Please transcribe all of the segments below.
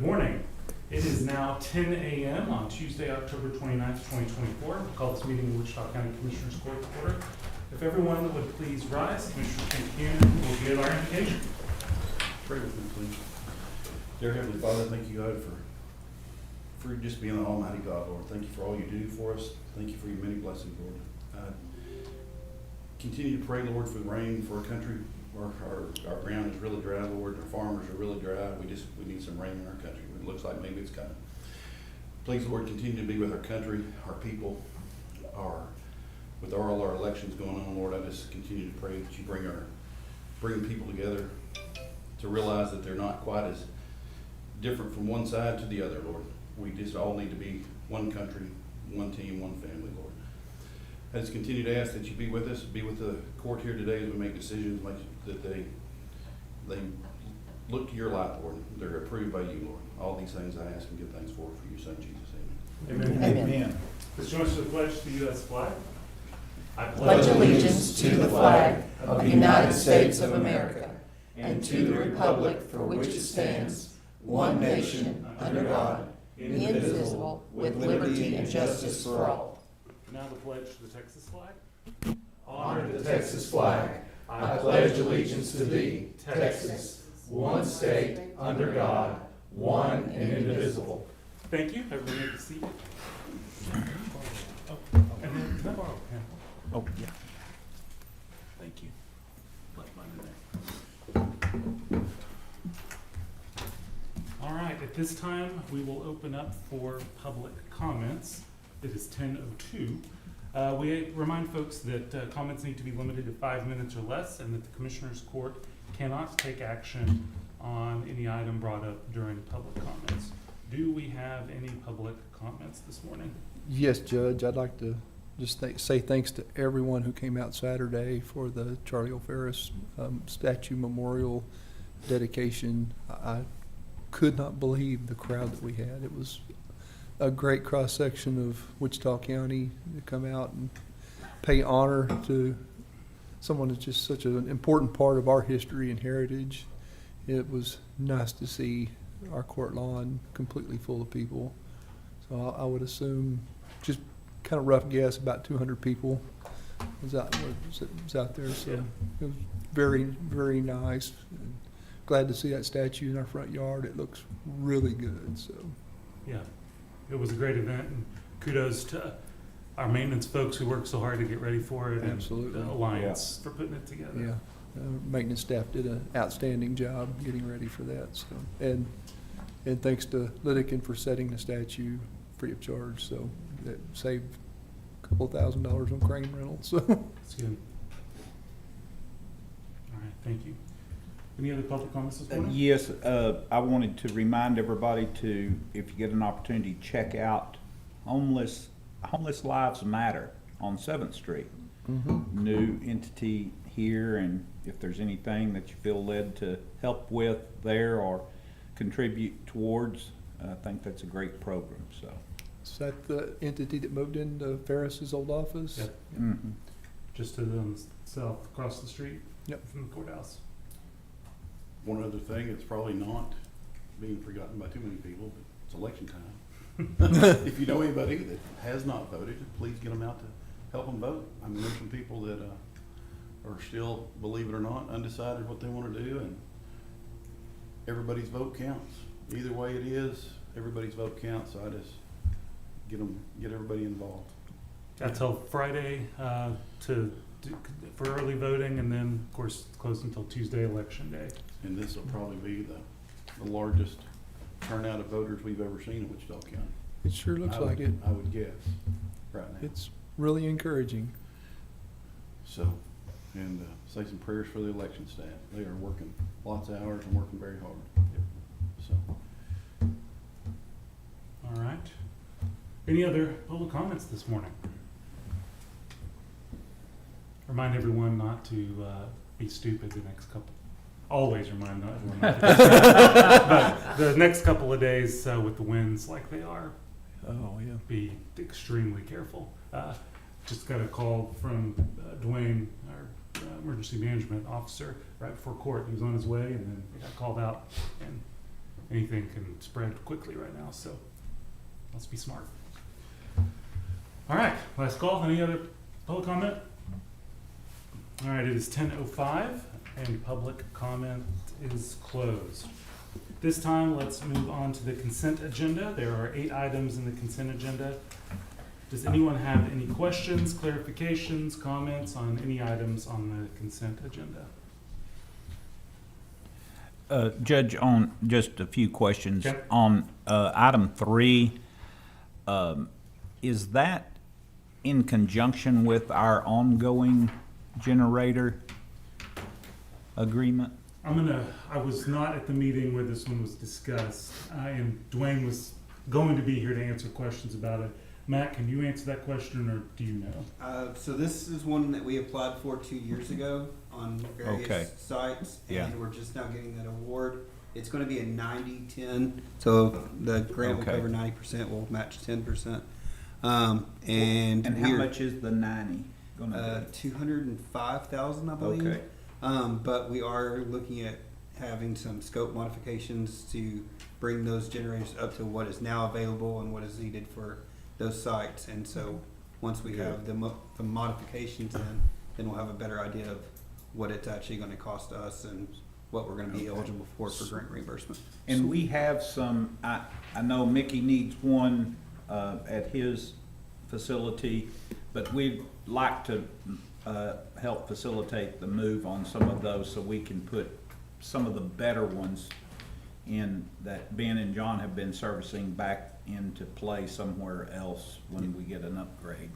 Good morning. It is now 10 a.m. on Tuesday, October 29th, 2024. We'll call this meeting in Wichita County Commissioners Court to order. If everyone would please rise, Commissioner Buchanan will give our invocation. Pray with me, please. Dear Heavenly Father, thank you, God, for just being an almighty God, Lord. Thank you for all you do for us. Thank you for your many blessings, Lord. Continue to pray, Lord, for the rain for our country. Our ground is really dry, Lord. Our farmers are really dry. We need some rain in our country. It looks like maybe it's coming. Please, Lord, continue to be with our country, our people, with all our elections going on, Lord. I just continue to pray that you bring people together to realize that they're not quite as different from one side to the other, Lord. We just all need to be one country, one team, one family, Lord. I just continue to ask that you be with us, be with the court here today as we make decisions, that they look to your light, Lord. They're approved by you, Lord. All these things I ask and give thanks for your son, Jesus. Amen. Amen. Amen. Let's join us to the pledge to the U.S. flag. I Pledge allegiance to the flag of the United States of America and to the republic for which it stands, one nation, under God, indivisible, with liberty and justice for all. Now the pledge to the Texas flag. Honor the Texas flag. I pledge allegiance to thee, Texas, one state, under God, one and indivisible. Thank you. Everyone may be seated. Oh, and then can I borrow a pen? Oh, yeah. Thank you. Left mine in there. All right, at this time, we will open up for public comments. It is 10:02. We remind folks that comments need to be limited to 5 minutes or less, and that the Commissioners Court cannot take action on any item brought up during public comments. Do we have any public comments this morning? Yes, Judge. I'd like to just say thanks to everyone who came out Saturday for the Charlie O'Ferris statue memorial dedication. I could not believe the crowd that we had. It was a great cross-section of Wichita County to come out and pay honor to someone that's just such an important part of our history and heritage. It was nice to see our court lawn completely full of people. So I would assume, just kind of rough guess, about 200 people was out there. So Yeah. It was very, very nice. And glad to see that statue in our front yard. It looks really good. So Yeah, it was a great event, and kudos to our maintenance folks who worked so hard to get ready for it. Absolutely. And the Alliance for putting it together. yeah, maintenance staff did an outstanding job getting ready for that. So and thanks to Lidikin for setting the statue free of charge. So that saved a couple $1,000s on crane rentals. So That's good. All right, thank you. Any other public comments this morning? Yes, I wanted to remind everybody to, if you get an opportunity, check out Homeless Lives Matter on 7th Street. New entity here, and if there's anything that you feel led to help with there or contribute towards, I think that's a great program. So. is that the entity that moved into Ferris's old office? Yep. Mm-hmm. Just to the south, across the street. Yep. From the courthouse. One other thing that's probably not being forgotten by too many people, but it's election time. If you know anybody that has not voted, please get them out to help them vote. I mean, there's some people that are still, believe it or not, undecided what they want to do, and everybody's vote counts. Either way it is, everybody's vote counts. So I just get everybody involved. Got till Friday for early voting, and then, of course, closed until Tuesday, Election Day. And this will probably be the largest turnout of voters we've ever seen in Wichita County. It sure looks like it. I would guess right now. It's really encouraging. So, and say some prayers for the election staff. They are working lots of hours and working very hard. So, All right. Any other public comments this morning? Remind everyone not to be stupid the next couple. Always remind everyone not to be stupid. But the next couple of days with the winds like they are, Oh, yeah. be extremely careful. Just got a call from Dwayne, our emergency management officer, right before court. He was on his way, and then he got called out, and anything can spread quickly right now, so let's be smart. All right, last call. Any other public comment? All right, it is 10:05 and public comment is closed. This time, let's move on to the consent agenda. There are 8 items in the consent agenda. Does anyone have any questions, clarifications, comments on any items on the consent agenda? Judge, on just a few questions. Okay. On item 3, is that in conjunction with our ongoing generator agreement? I was not at the meeting where this one was discussed, and Dwayne was going to be here to answer questions about it. Matt, can you answer that question, or do you know? So this is one that we applied for 2 years ago on Okay. various sites, Yeah. and we're just now getting that award. It's gonna be a 90-10, so the grant will Okay. cover 90%, we'll match 10%. And And how we're, much is the 90 gonna 205,000, I be? believe. Okay, But we are looking at having some scope modifications to bring those generators up to what is now available and what is needed for those sites. And so, once we have the modifications in, then we'll have a better idea of what it's actually gonna cost us and what we're gonna be eligible for grant reimbursement. and we have some, I know Mickey needs one at his facility, but we'd like to help facilitate the move on some of those so we can put some of the better ones in that Ben and John have been servicing back into play somewhere else when we get an upgrade.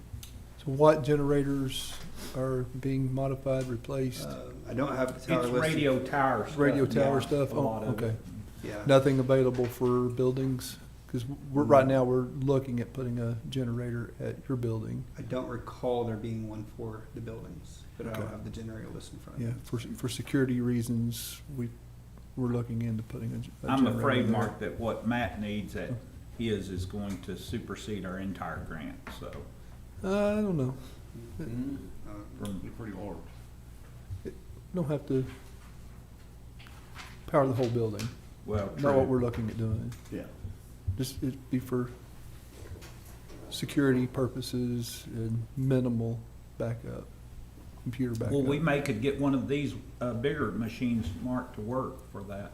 So what generators are being modified, replaced? I don't have the tower It's listed. radio tower stuff. Radio tower yeah, stuff? a Oh, lot of okay. it. Yeah. Nothing available for buildings? Because right now, we're looking at putting a generator at your building. I don't recall there being one for the buildings, but I don't Okay. have the generator list in front of Yeah, me. for security reasons, we're looking into putting a I'm generator afraid, there. Mark, that what Matt needs at his is going to supersede our entire grant, so. I don't know. From pretty large. Don't have to power the whole building. Well, Not what true. we're looking at doing. Yeah. Just, it'd be for security purposes and minimal backup, computer backup. Well, we may could get one of these bigger machines, Mark, to work for that.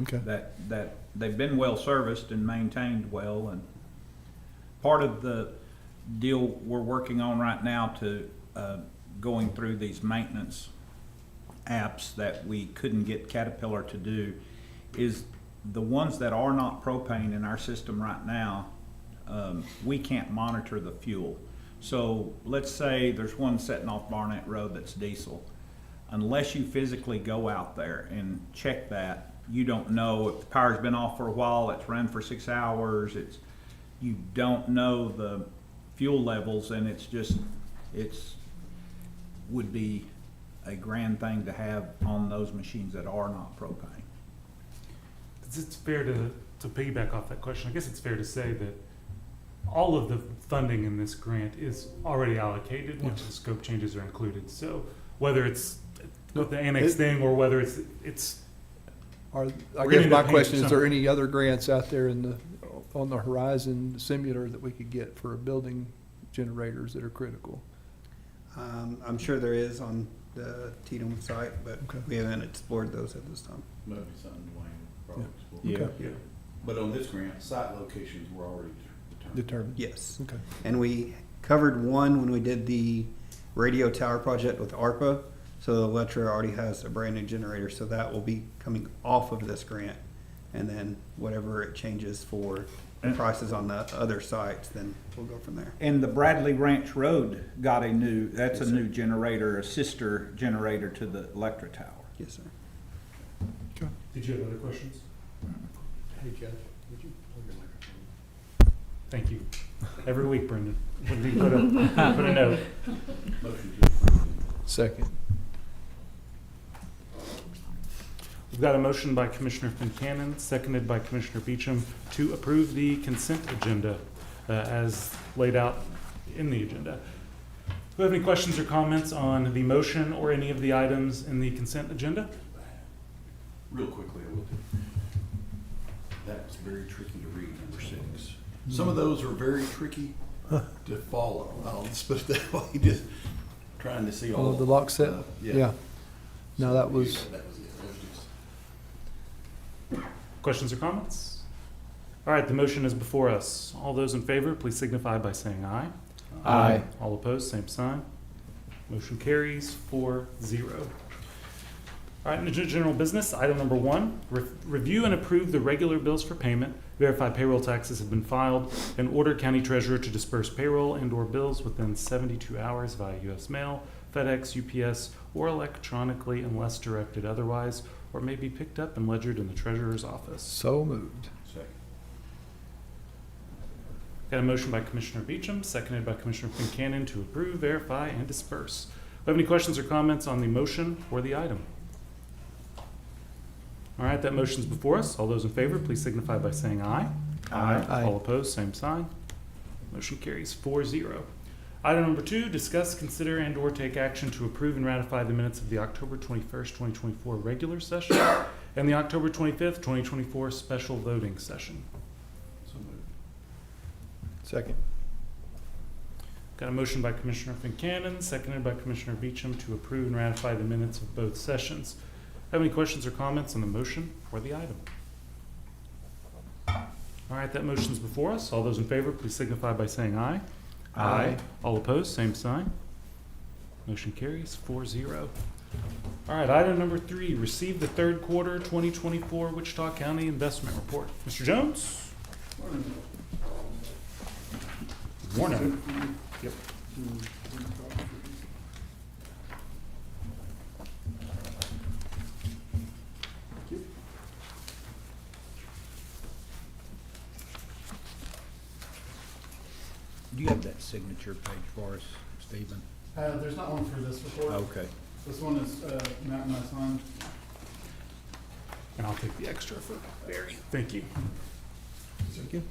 Okay. That they've been well serviced and maintained well, and part of the deal we're working on right now to going through these maintenance apps that we couldn't get Caterpillar to do is the ones that are not propane in our system right now, we can't monitor the fuel. So let's say there's one sitting off Barnett Road that's diesel. Unless you physically go out there and check that, you don't know if the power's been off for a while, it's run for 6 hours, you don't know the fuel levels, and would be a grand thing to have on those machines that are not propane. It's fair to piggyback off that question. I guess it's fair to say that all of the funding in this grant is already allocated once the scope changes are included. So whether it's with the annex thing or whether it's I We're guess gonna end my up paying question, is some. there any other grants out there on the horizon similar that we could get for building generators that are critical? I'm sure there is on the Tatum site, but Okay. we haven't explored those at this time. Maybe something Dwayne probably explore. Yeah. Okay. Yeah. But on this grant, site locations were already determined. Determined? Yes. Okay. And we covered one when we did the radio tower project with ARPA. So Electra already has a brand new generator, so that will be coming off of this grant. And then whatever it changes for the prices on the other sites, then we'll go from there. And the Bradley Ranch Road got that's Yes, a sir. new generator, a sister generator to the Electra Tower. Yes, sir. Okay. Did you have other questions? Hey, Judge, would you plug your microphone? Thank you. Every week, Brendan. When we put a note. Motion to approve. Second. We've got a motion by Commissioner Fincannon, seconded by Commissioner Beecham, to approve the consent agenda as laid out in the agenda. Do you have any questions or comments on the motion or any of the items in the consent agenda? Real quickly, I will do. That was very tricky to read, number 6. Some of those are very tricky to follow. I'll just put it that way, just trying to see all. Oh, the lock set? Yeah. No, that was, That was it. That was just. Questions or comments? All right, the motion is before us. All those in favor, please signify by saying aye. Aye. All opposed, same sign. Motion carries 4-0. All right, general business, item number 1, review and approve the regular bills for payment, verify payroll taxes have been filed, and order county treasurer to disperse payroll and/or bills within 72 hours via U.S. mail, FedEx, UPS, or electronically unless directed otherwise, or may be picked up and ledgered in the treasurer's office. so moved. Second. Got a motion by Commissioner Beecham, seconded by Commissioner Fincannon to approve, verify, and disperse. Do you have any questions or comments on the motion or the item? All right, that motion's before us. All those in favor, please signify by saying aye. Aye. All opposed, same sign. Motion carries 4-0. Item number 2, discuss, consider, and/or take action to approve and ratify the minutes of the October 21st, 2024 regular session and the October 25th, 2024 special voting session. So moved. Second. Got a motion by Commissioner Fincannon, seconded by Commissioner Beecham to approve and ratify the minutes of both sessions. Have any questions or comments on the motion or the item? All right, that motion's before us. All those in favor, please signify by saying aye. Aye. All opposed, same sign. Motion carries 4-0. All right, item number 3, receive the third quarter 2024 Wichita County investment report. Mr. Jones? Morning. Yep. Do you have that signature page for us, Stephen? There's not one for this report. Okay. This one is Matt and I signed. And I'll take the extra for Barry. Thank you. Thank you.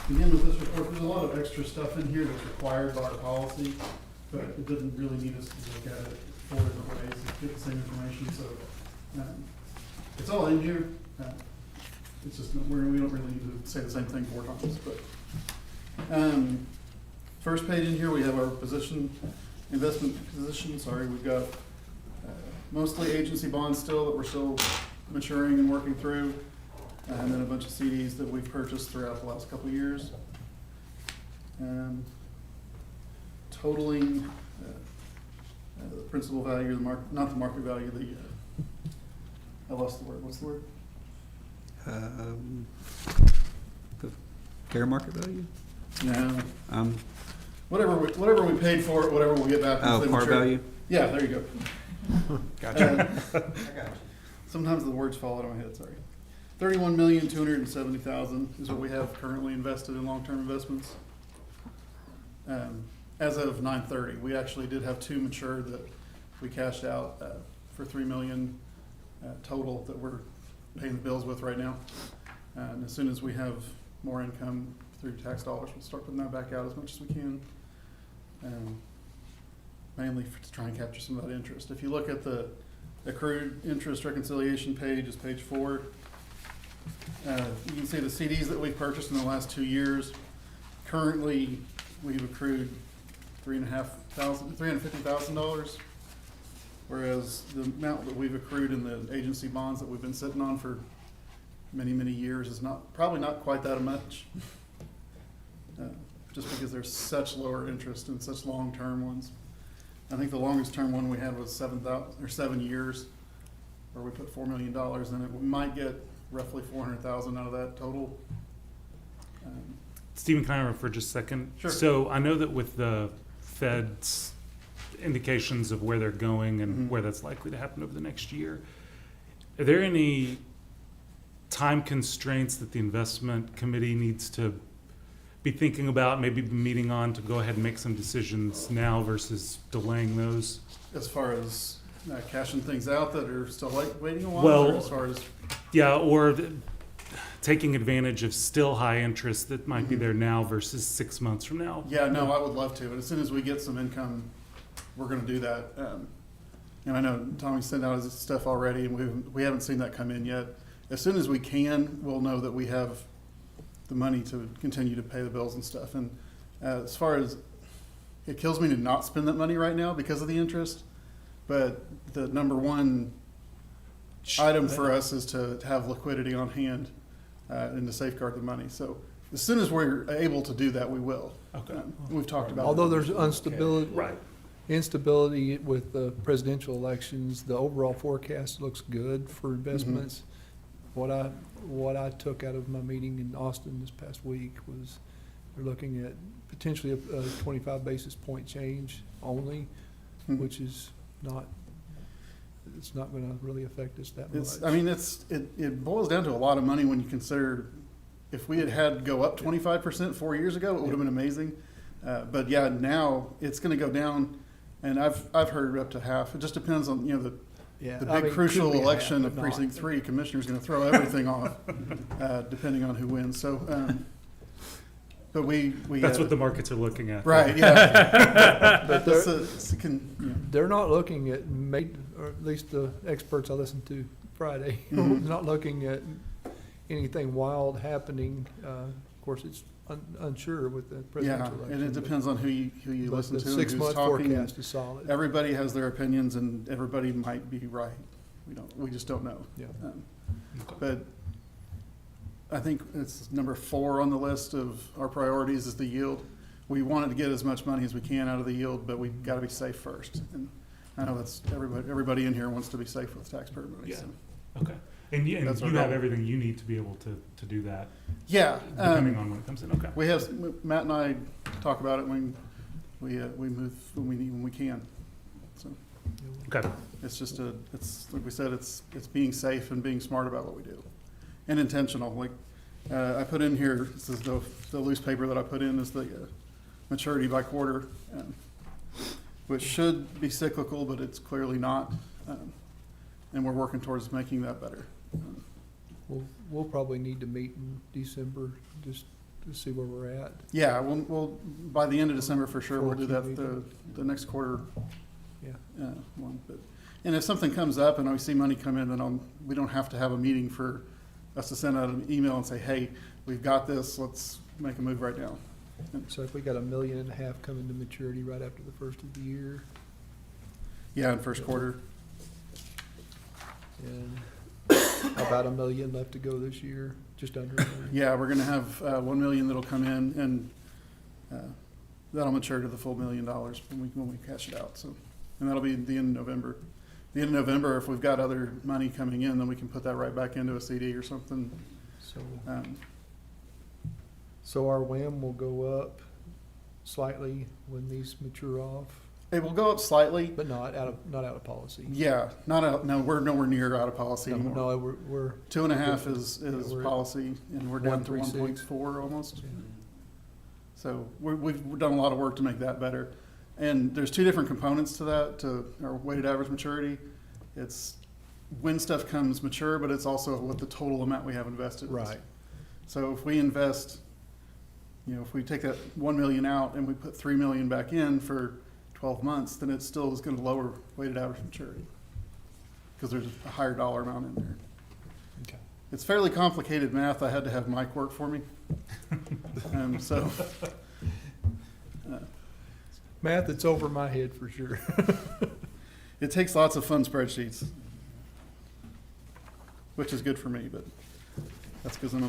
Begin with this report. There's a lot of extra stuff in here that's required by our policy, but it doesn't really need us to look at it 4 different ways to get the same information. So it's all in here. It's just we don't really need to say the same thing 4 times. But first page in here we have our investment position. Sorry, we've got mostly agency bonds still that we're still maturing and working through, and then a bunch of CDs that we've purchased throughout the last couple of years. Totaling the principal value, not the market value, I lost the word. What's the word? The fair market value? No. Whatever Whatever we paid for it, whatever we'll get back. once they par mature. value? Yeah, there you go. Gotcha. I got you. Sometimes the words fall out of my head, sorry. 31,270,000 is what we have currently invested in long-term investments. As of 9/30, we actually did have 2 mature that we cashed out for $3 million total that we're paying the bills with right now. And as soon as we have more income through tax dollars, we'll start putting that back out as much as we can. Mainly to try and capture some of that interest. If you look at the accrued interest reconciliation page, is page 4. You can see the CDs that we've purchased in the last 2 years. Currently, we've accrued $350,000, whereas the amount that we've accrued in the agency bonds that we've been sitting on for many, many years is probably not quite that much. Just because there's such lower interest in such long-term ones. I think the longest term one we had was 7 years, where we put $4 million in it. We might get roughly $400,000 out of that total. Stephen, can I interrupt for just a second? Sure. So I know that with the Fed's indications of where they're going and Mhm. where that's likely to happen over the next year, are there any time constraints that the investment committee needs to be thinking about, maybe be meeting on to go ahead and make some decisions now versus delaying those? As far as cashing things out that are still waiting a while, Well, or as far as Yeah, or taking advantage of still high interest that might be Mhm. there now versus 6 months from now? yeah, no, I would love to. And as soon as we get some income, we're going to do that. and I know Tommy sent out his stuff already, and we haven't seen that come in yet. As soon as we can, we'll know that we have the money to continue to pay the bills and stuff. And as far as, it kills me to not spend that money right now because of the interest, but the number one item for us is to have liquidity on hand and to safeguard the money. So as soon as we're able to do that, we will. Okay. We've talked about. Although it. there's instability, Right. instability with the presidential elections, the overall forecast looks good for Mm-hmm. investments. What I took out of my meeting in Austin this past week was they're looking at potentially a 25 basis point change only, Hmm. which is not, it's not gonna really affect us that much. It's, I mean, it boils down to a lot of money when you consider, if we had go up 25% 4 years ago, it would have been amazing. But yeah, now it's gonna go down, and I've heard up to half. It just depends on, you know, the Yeah, the I big mean, crucial could be a election half, of but not. precinct 3, commissioner's gonna throw everything off, depending on who wins. So, but we. That's what the markets are looking at. Right, yeah. But That's they're, yeah. they're not looking at or at least the experts I listened to Friday, Mhm. not looking at anything wild happening. Of course, it's unsure with the Yeah, presidential election. and it but- depends on who you but listen the to and who's 6-month talking. forecast is solid. Everybody has their opinions, and everybody might be right. We just don't know. Yeah. Okay. But I think it's number 4 on the list of our priorities is the yield. We wanted to get as much money as we can out of the yield, but we've got to be safe first. And I know that's everybody in here wants to be safe with taxpayer money. Yeah. So. Okay. And you That's our have goal. everything you need to be able to do that, Yeah. depending on when it comes in. Okay. We have, Matt and I talk about it when we move when we can. So Okay. it's just it's like we said, it's being safe and being smart about what we do, and intentional. Like I put in here, this is the loose paper that I put in is the maturity by quarter, which should be cyclical, but it's clearly not, and we're working towards making that better. We'll probably need to meet in December just to see where we're at. Yeah, we'll by the end of December for sure, we'll do that, 14 the next quarter Yeah. one. And if something comes up and we see money come in, then we don't have to have a meeting for us to send out an email and say, hey, we've got this, let's make a move right now. So if we got $1.5 million coming to maturity right after the first of the year, Yeah, in first quarter. and about $1 million left to go this year, just under $1 million. Yeah, we're gonna have 1 million that'll come in, and that'll mature to the full $1 million when we cash it out. So, and that'll be the end of November. The end of November, if we've got other money coming in, then we can put that right back into a CD or something. So, Um, so our WAM will go up slightly when these mature off, It will go up slightly. but not out of policy. Yeah, no, we're nowhere near out of policy anymore. No, we're 2.5 is we're at policy, and we're down to 1.36. 1.4 almost. yeah. So we've done a lot of work to make that better. And there's 2 different components to that, to our weighted average maturity. It's when stuff comes mature, but it's also what the total amount we have invested is. Right. So if we invest, if we take that 1 million out and we put 3 million back in for 12 months, then it still is gonna lower weighted average maturity, because there's a higher dollar amount in there. Okay. It's fairly complicated math. I had to have Mike work for me. So, Math, it's over my head for sure. it takes lots of fun spreadsheets, which is good for me, but that's because I'm a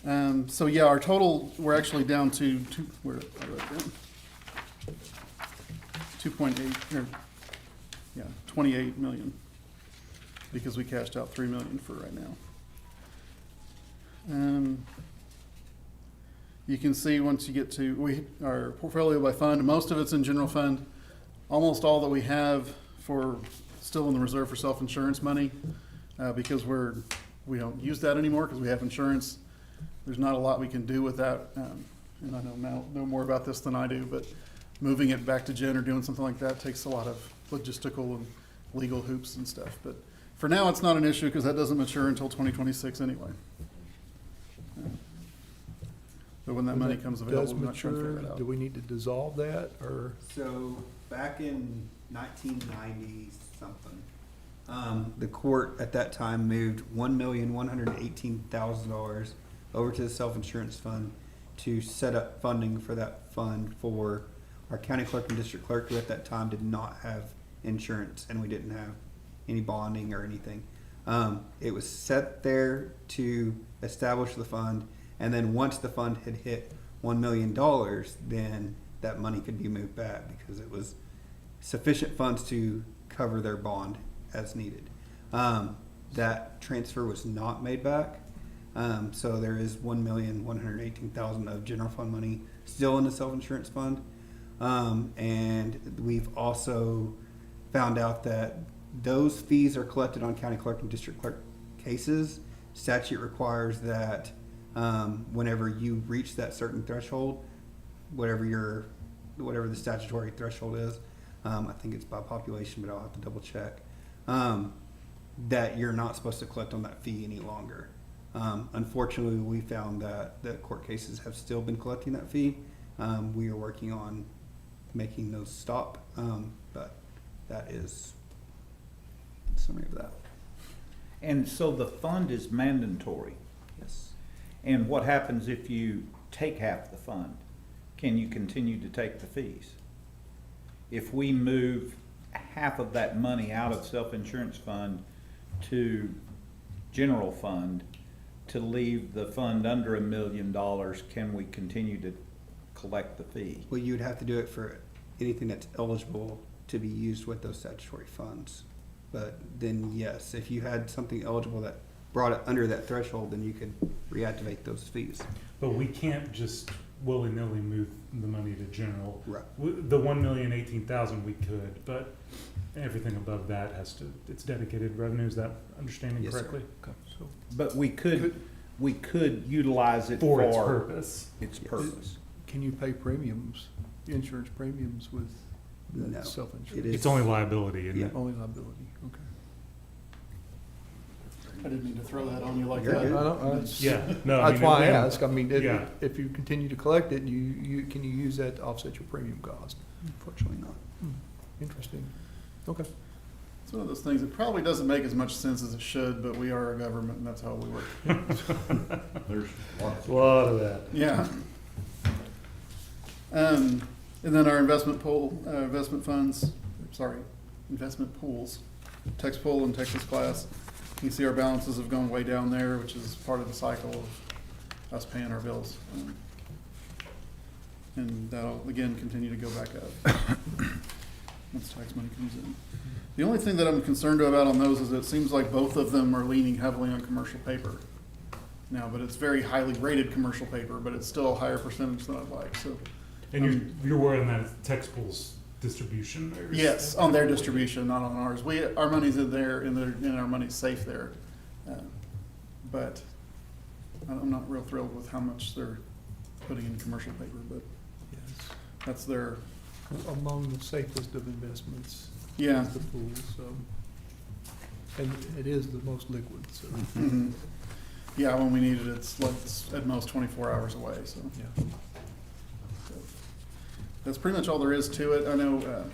nerd. So yeah, our total, we're actually down to 2.8, or, yeah, 28 million, because we cashed out 3 million for right now. You can see once you get to our portfolio by fund, most of it's in general fund. Almost all that we have still in the reserve for self-insurance money, because we don't use that anymore because we have insurance. There's not a lot we can do with that, and I know more about this than I do, but moving it back to Jen or doing something like that takes a lot of logistical and legal hoops and stuff. But for now, it's not an issue because that doesn't mature until 2026 anyway. But when that money comes available, Does we're not trying to figure mature, it out. do we need to dissolve that, or? So back in 1990 something. The court at that time moved $1,118,000 over to the self-insurance fund to set up funding for that fund for our county clerk and district clerk, who at that time did not have insurance, and we didn't have any bonding or anything. It was set there to establish the fund, and then once the fund had hit $1 million, then that money could be moved back because it was sufficient funds to cover their bond as needed. That transfer was not made back. So there is $1,118,000 of general fund money still in the self-insurance fund. And we've also found out that those fees are collected on county clerk and district clerk cases. Statute requires that whenever you reach that certain threshold, whatever the statutory threshold is, I think it's by population, but I'll have to double check, that you're not supposed to collect on that fee any longer. Unfortunately, we found that the court cases have still been collecting that fee. We are working on making those stop, but that is a summary of that. And so the fund is mandatory. Yes. And what happens if you take half the fund? Can you continue to take the fees? If we move half of that money out of self-insurance fund to general fund to leave the fund under $1 million, can we continue to collect the fee? Well, you would have to do it for anything that's eligible to be used with those statutory funds. But then, yes, if you had something eligible that brought it under that threshold, then you could reactivate those fees. But we can't just willy-nilly move the money to general. Right. The $1,018,000 we could, but everything above that it's dedicated revenue. Is that understanding Yes, sir. correctly? Okay, so But we could utilize it For its for purpose. its purpose. can you pay premiums, insurance premiums with No. self-insurance? It is- It's only liability, isn't it? Only liability, okay. I didn't mean to throw that on you like You're that. good. That's Yeah, no. that's why I we- ask. I mean, Yeah. if you continue to collect it, can you use that to offset your premium cost? Unfortunately not. Interesting. Okay. It's one of those things that probably doesn't make as much sense as it should, but we are a government and that's how we work. There's lots A lot of that. Yeah. And then our investment funds, investment pools, Tex Pool and Texas Class. You can see our balances have gone way down there, which is part of the cycle of us paying our bills. And that'll, again, continue to go back up once tax money comes in. The only thing that I'm concerned about on those is it seems like both of them are leaning heavily on commercial paper now, but it's very highly rated commercial paper, but it's still a higher percentage than I'd like, so. And you're worried on that tax pool's distribution? Or Yes, on their distribution, not on ours. Our money's in there, and our money's safe there. But I'm not real thrilled with how much they're putting in commercial paper, but Yes. that's their, Among the safest of investments. yeah. is the pool, so. And it is the most liquid, so. Mhm. Yeah, when we need it, it's like, it's at most 24 hours away, so. Yeah. That's pretty much all there is to it. I know,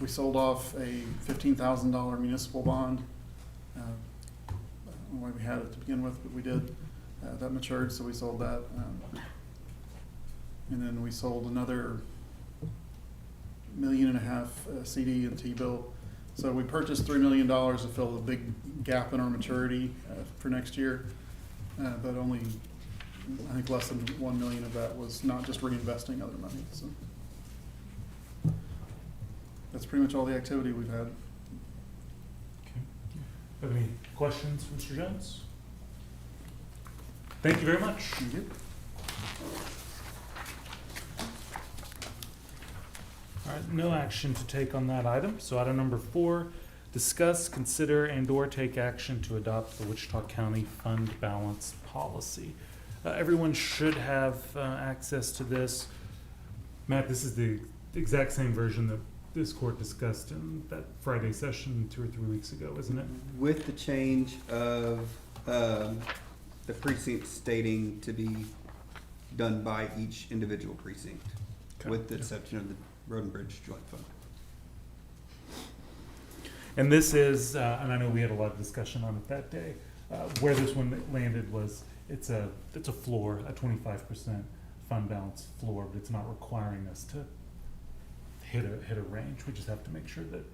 we sold off a $15,000 municipal bond. I don't know why we had it to begin with, but we did. That matured, so we sold that. And then we sold another $1.5 million CD and T-bill. So we purchased $3 million to fill the big gap in our maturity for next year. But only, I think less than 1 million of that was not just reinvesting other money, so. That's pretty much all the activity we've had. Okay. Have any questions, Mr. Jones? Thank you very much. Thank you. All right, no action to take on that item. So item number 4, discuss, consider, and/or take action to adopt the Wichita County fund balance policy. Everyone should have access to this. Matt, this is the exact same version that this court discussed in that Friday session 2 or 3 weeks ago, isn't it? With the change of the precinct stating to be done by each individual precinct, Okay. with the exception of the Road and Bridge Joint Fund. And this is, and I know we had a lot of discussion on it that day, where this one landed was, it's a floor, a 25% fund balance floor, but it's not requiring us to hit a range. We just have to make sure that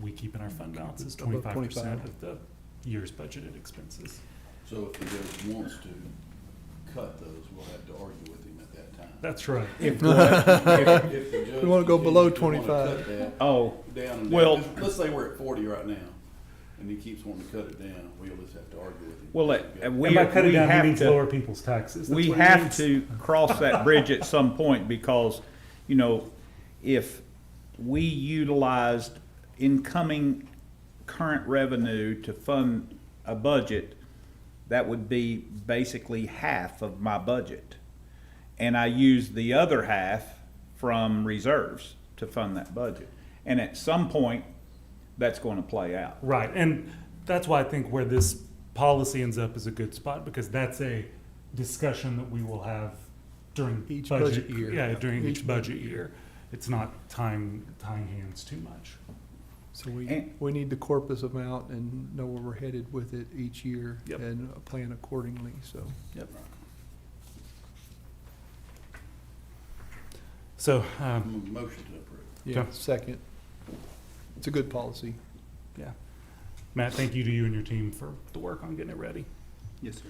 we keep in our fund balances Above 25% 25. of the year's budgeted expenses. So if the judge wants to cut those, we'll have to argue with him at that time. That's right. If the judge We wanna go below continues to wanna 25. cut that Oh, down and Well- down, let's say we're at 40 right now, and he keeps wanting to cut it down, we'll just have to argue with him. well, And by cutting we down, he have means to. lower people's taxes. That's We what he have means. to cross that bridge at some point because, you know, if we utilized incoming current revenue to fund a budget, that would be basically half of my budget. And I use the other half from reserves to fund that budget. And at some point, that's going to play out. Right, and that's why I think where this policy ends up is a good spot, because that's a discussion that we will have during Each budget budget year. Yeah, during each Each budget year. It's not tying hands too much. So And- we need the corpus amount and know where we're headed with it each year Yep. and plan accordingly, so. Yep. So, Motion to approve. Yeah, Okay. second. It's a good policy. yeah. Matt, thank you to you and your team for the work on getting it ready. Yes, sir.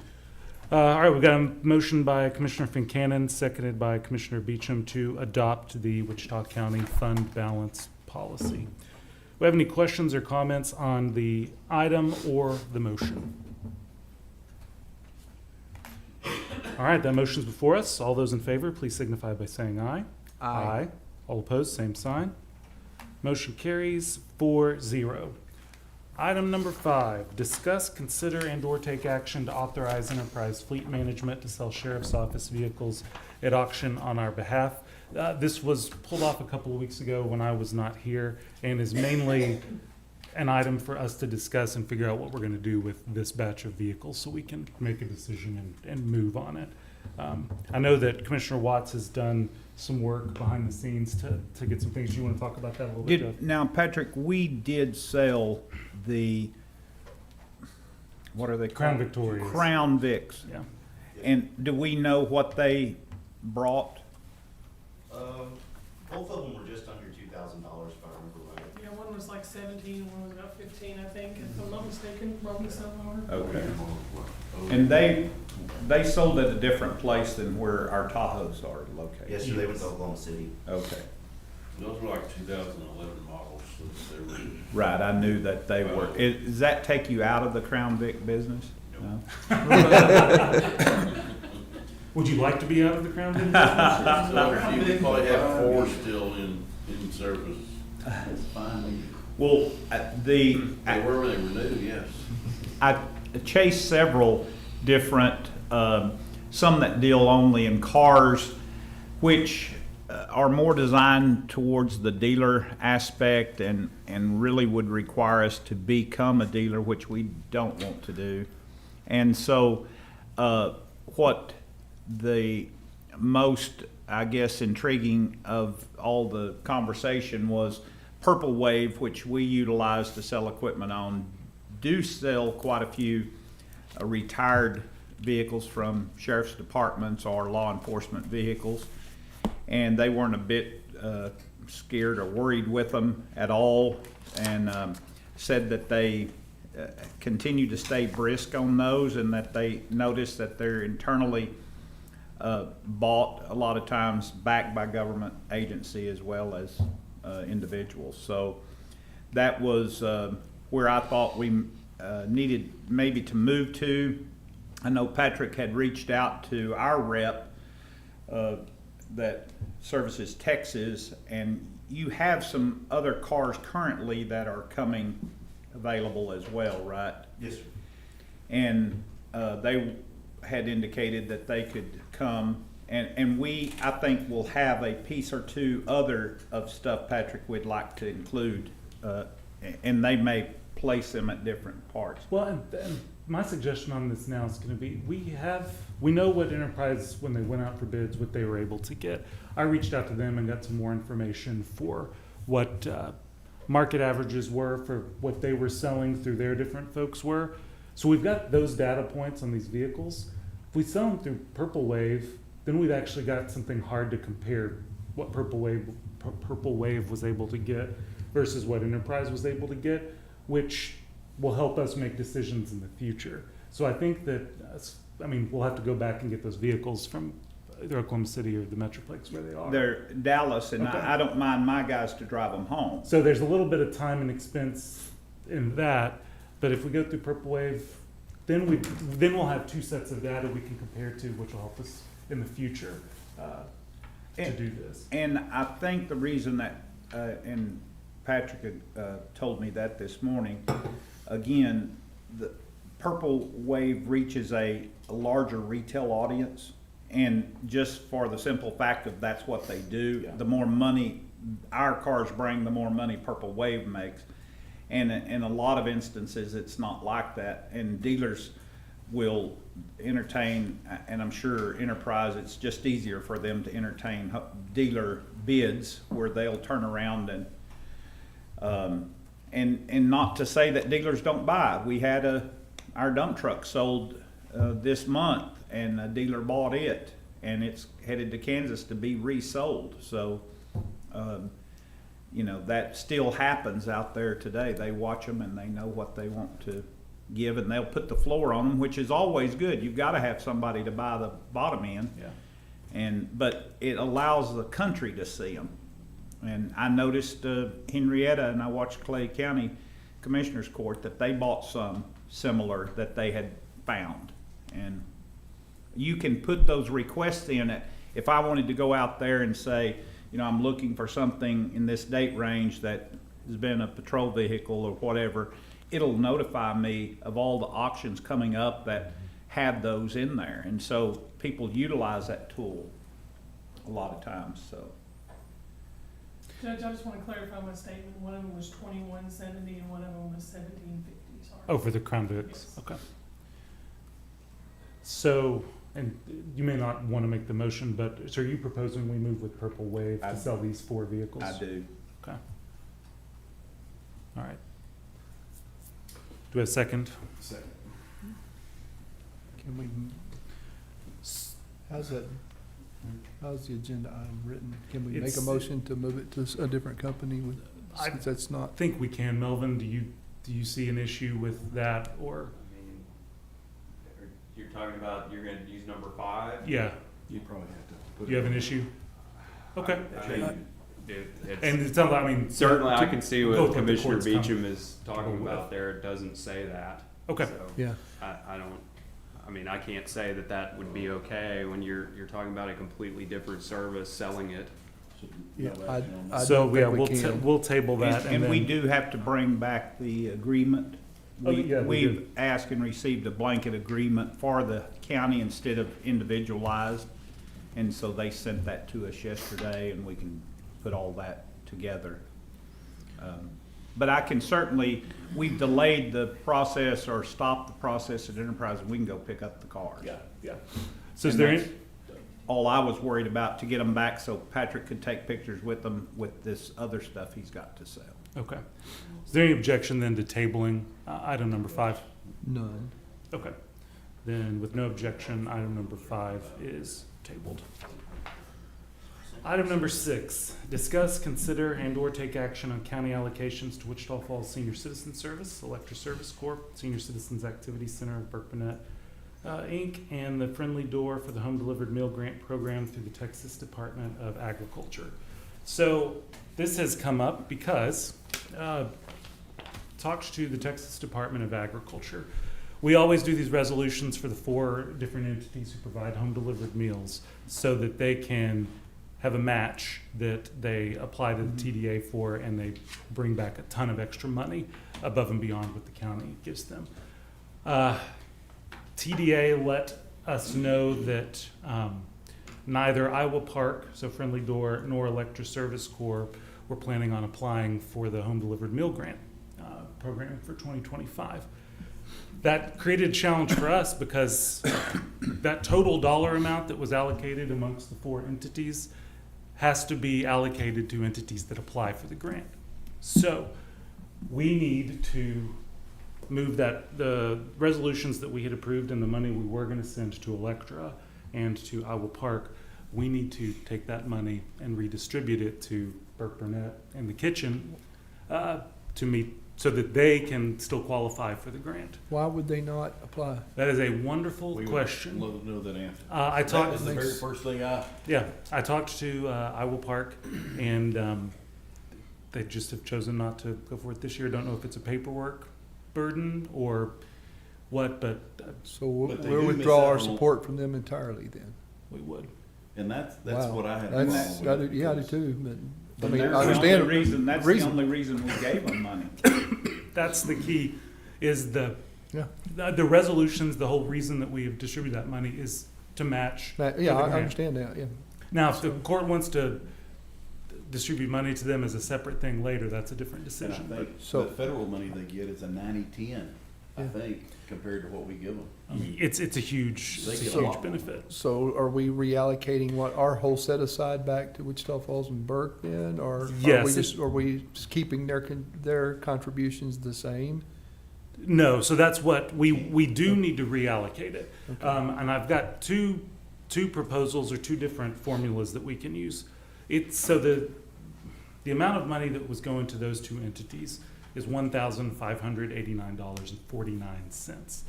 All right, we've got a motion by Commissioner Fincannon, seconded by Commissioner Beecham to adopt the Wichita County fund balance policy. Do we have any questions or comments on the item or the motion? All right, that motion's before us. All those in favor, please signify by saying aye. All opposed, same sign. Motion carries 4-0. Item number 5, discuss, consider, and/or take action to authorize Enterprise Fleet Management to sell sheriff's office vehicles at auction on our behalf. This was pulled off a couple of weeks ago when I was not here, and is mainly an item for us to discuss and figure out what we're going to do with this batch of vehicles so we can make a decision and move on it. I know that Commissioner Watts has done some work behind the scenes to get some things. You want to talk about that a little bit, Jeff? Now, Patrick, we did sell the, what are they called? Crown Victorias. Crown Vics. Yeah. And do we know what they brought? Both of them were just under $2,000, if I remember right. Yeah, one was like 17, one was about 15, I think, if I'm not mistaken, Roman Sunflower. Okay. And they sold at a different place than where our Tahoes are located? Yes, sir, they went to Oklahoma City. Okay. Those were like 2011 models, so they were. Right, I knew that they were. Does that take you out of the Crown Vic business? No? Would you like to be out of the Crown Vic? So you probably have 4 still in service. That's fine. Well, They were new, yes. I chased several different, some that deal only in cars, which are more designed towards the dealer aspect and really would require us to become a dealer, which we don't want to do. And so what the most, I guess, intriguing of all the conversation was Purple Wave, which we utilize to sell equipment on, do sell quite a few retired vehicles from sheriff's departments or law enforcement vehicles. And they weren't a bit scared or worried with them at all, and said that they continue to stay brisk on those, and that they notice that they're internally bought a lot of times backed by government agency as well as individuals. So that was where I thought we needed maybe to move to. I know Patrick had reached out to our rep that services Texas, and you have some other cars currently that are coming available as well, right? Yes, sir. And they had indicated that they could come, and we, I think, will have a piece or two other of stuff, Patrick, we'd like to include, and they may place them at different parts. Well, and my suggestion on this now is going to be, we know what Enterprise, when they went out for bids, what they were able to get. I reached out to them and got some more information for what market averages were for what they were selling through their different folks were. So we've got those data points on these vehicles. If we sell them through Purple Wave, then we've actually got something hard to compare what Purple Wave was able to get versus what Enterprise was able to get, which will help us make decisions in the future. So I think that, we'll have to go back and get those vehicles from either Oklahoma City or the Metroplex where they are. They're Dallas, and Okay. I don't mind my guys to drive them home. So there's a little bit of time and expense in that, but if we go through Purple Wave, then we'll have two sets of data we can compare to, which will help us in the future to do this. And I think the reason that, and Patrick had told me that this morning, again, the Purple Wave reaches a larger retail audience, and just for the simple fact of that's what they do, Yeah. the more money our cars bring, the more money Purple Wave makes. And in a lot of instances, it's not like that, and dealers will entertain, and I'm sure Enterprise, it's just easier for them to entertain dealer bids where they'll turn around and not to say that dealers don't buy. We had our dump truck sold this month, and a dealer bought it, and it's headed to Kansas to be resold. So, that still happens out there today. They watch them and they know what they want to give, and they'll put the floor on them, which is always good. You've got to have somebody to buy the bottom end. Yeah. But it allows the country to see them. And I noticed Henrietta, and I watched Clay County Commissioners Court, that they bought some similar that they had found. And you can put those requests in it. If I wanted to go out there and say, I'm looking for something in this date range that has been a patrol vehicle or whatever, it'll notify me of all the auctions coming up that have those in there. And so people utilize that tool a lot of times, so. Judge, I just want to clarify my statement. One of them was 2170 and one of them was 1750, sorry. Oh, for the Crown Vics, Yes. okay. So, and you may not want to make the motion, but so are you proposing we move with Purple Wave to sell these 4 vehicles? I do. Okay. All right. Do we have a second? Second. Can we, how's the agenda item written? Can we make a It's- motion to move it to a different company with, I- since that's I not? think we can. Melvin, do you see an issue with that, or? You're talking about, you're gonna use number 5? Yeah, You probably have to put it. you have an issue? Okay. And It's it sounds like, certainly, I to can see go what with the Commissioner court's comment. Beecham is talking Go with. about there. It doesn't say that. Okay. So, Yeah. I can't say that would be okay when you're talking about a completely different service, selling it. Yeah, No I action on that. So, don't yeah, think we can. we'll table that, And we then- do have to bring back the agreement. Oh, yeah, we do. We've asked and received a blanket agreement for the county instead of individualized. And so they sent that to us yesterday, and we can put all that together. But I can certainly, we've delayed the process or stopped the process at Enterprise, and we can go pick up the cars. Yeah. So is And there any, that's all I was worried about, to get them back so Patrick could take pictures with them with this other stuff he's got to sell. okay. Is there any objection then to tabling item number 5? None. Okay. Then with no objection, item number 5 is tabled. Item number 6, discuss, consider, and/or take action on county allocations to Wichita Falls Senior Citizen Service, Electric Service Corp., Senior Citizens Activity Center of Burkburnett, Inc., and the Friendly Door for the Home Delivered Meal Grant Program through the Texas Department of Agriculture. So this has come up because talked to the Texas Department of Agriculture. We always do these resolutions for the 4 different entities who provide home delivered meals so that they can have a match that they apply to the TDA for, and they bring back a ton of extra money above and beyond what the county gives them. TDA let us know that neither Iowa Park, so Friendly Door, nor Electric Service Corp. were planning on applying for the home delivered meal grant program for 2025. That created a challenge for us because that total dollar amount that was allocated amongst the 4 entities has to be allocated to entities that apply for the grant. So we need to move the resolutions that we had approved and the money we were going to send to Electra and to Iowa Park. We need to take that money and redistribute it to Burke Burnett and the kitchen to meet, so that they can still qualify for the grant. Why would they not apply? That is a wonderful We would question. love to know that answer. I That talked. was the very first thing I, I talked to Iowa Park, and they just have chosen not to go for it this year. Don't know if it's a paperwork burden or what, but So But they we'll do miss withdraw out our on- support from them entirely then. we would. and that's Wow. what I had. That's, a problem with, yeah, I do because too, but, I And mean, there's I the understand. only reason, that's the reason. only reason we gave them money. That's the key, is Yeah. the resolutions, the whole reason that we have distributed that money is to match. Yeah, for the I grant. understand that, yeah. Now, if the court wants to distribute money to them as a separate thing later, that's a different and decision. I But think So- the federal money they get is a 90-10, I Yeah. think, compared to what we give them. I mean, it's a huge, They it's a get a huge lot more. benefit. So are we reallocating what, our whole set aside back to Wichita Falls and Burke then, or Yes, are we just keeping their contributions the same? No, so that's what, we do need to reallocate it. Okay. And I've got two proposals or two different formulas that we can use. It's, so the amount of money that was going to those two entities is $1,589.49.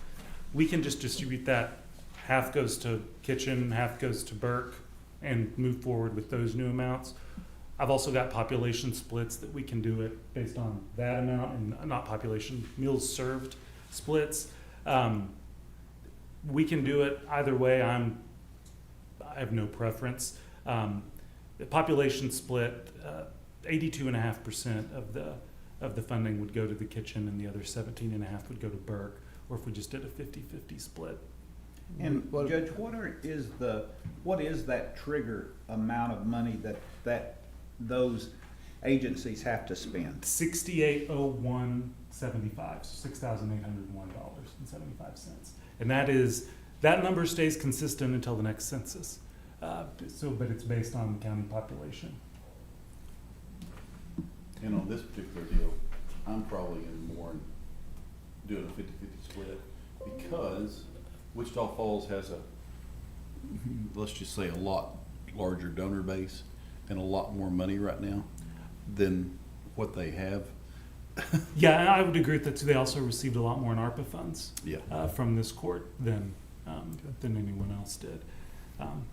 We can just distribute that, half goes to kitchen, half goes to Burke, and move forward with those new amounts. I've also got population splits that we can do it based on that amount, and not population, meals served splits. We can do it either way. I have no preference. The population split, 82.5% of the funding would go to the kitchen, and the other 17.5% would go to Burke, or if we just did a 50-50 split. And What- Judge, what is that trigger amount of money that those agencies have to spend? 6801.75, so $6,801.75, and that number stays consistent until the next census. But it's based on county population. And on this particular deal, I'm probably doing a 50-50 split because Wichita Falls has let's just say a lot larger donor base and a lot more money right now than what they have. Yeah, I would agree with that too. They also received a lot more in ARPA funds Yeah. from this court than anyone else did. And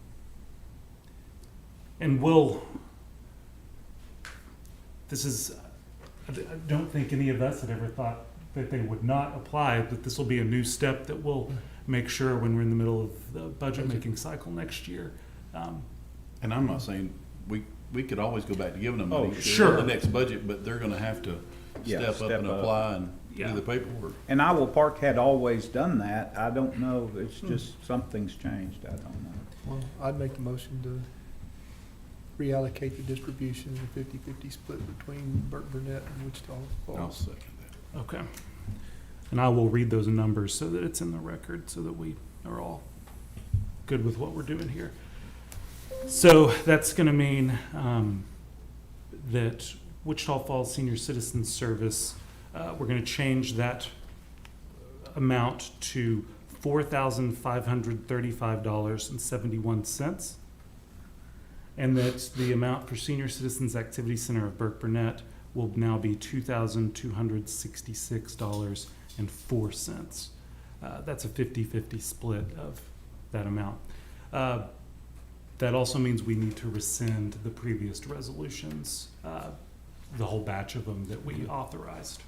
I don't think any of us had ever thought that they would not apply, but this will be a new step that we'll make sure when we're in the middle of the budget making cycle next year. And I'm not saying, we could always go back to giving them Oh, money. sure. in the next budget, but they're gonna have to step up and apply and Yeah. do the paperwork. And Iowa Park had always done that. I don't know, it's just something's changed, I don't know. Well, I'd make the motion to reallocate the distribution, the 50-50 split between Burke Burnett and Wichita I'll Falls. second that. Okay. And I will read those numbers so that it's in the record, so that we are all good with what we're doing here. So that's gonna mean, that Wichita Falls Senior Citizens Service, we're gonna change that amount to $4,535.71. And that the amount for Senior Citizens Activity Center of Burke Burnett will now be $2,266.04. That's a 50-50 split of that amount. That also means we need to rescind the previous resolutions, the whole batch of them that we authorized.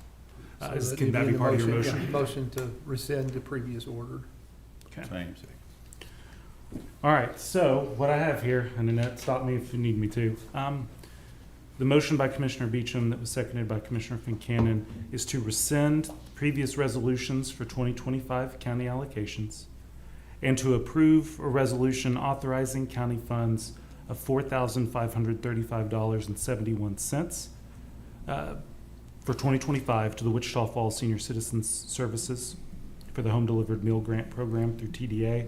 So Can that be the part of your yeah, motion? Motion to rescind the previous order. Okay. Same. All right, so what I have here, and Annette, stop me if you need me to. The motion by Commissioner Beecham that was seconded by Commissioner Fincannon is to rescind previous resolutions for 2025 county allocations and to approve a resolution authorizing county funds of $4,535.71 for 2025 to the Wichita Falls Senior Citizens Services for the Home Delivered Meal Grant Program through TDA,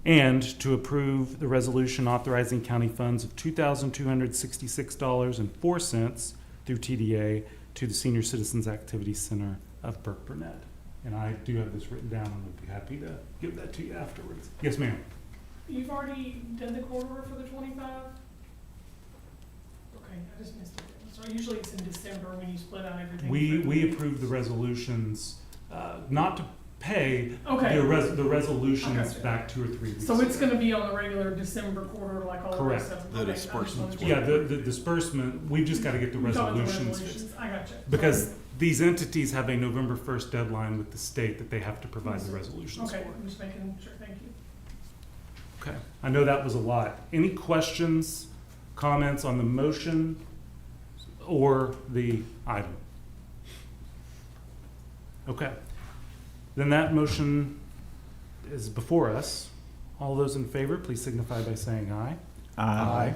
and to approve the resolution authorizing county funds of $2,266.04 through TDA to the Senior Citizens Activity Center of Burke Burnett. And I do have this written down, and I'd be happy to give that to you afterwards. Yes, ma'am. You've already done the court order for the 25? Okay, I just missed it. So usually it's in December when you split out everything. We approve the resolutions, not to pay, Okay. the resolutions Okay. back 2 or 3 weeks. So it's ago. gonna be on the regular December quarter like all the rest of them? The Okay, I just wanted disbursements to- were- Yeah, the disbursement, we've just got to get the You got the resolutions. resolutions. I got you. Because these entities have a November 1st deadline with the state that they have to provide the resolutions Okay, for. I'm just making sure, thank you. Okay, I know that was a lot. Any questions, comments on the motion or the item? Okay, then that motion is before us. All those in favor, please signify by saying aye. Aye.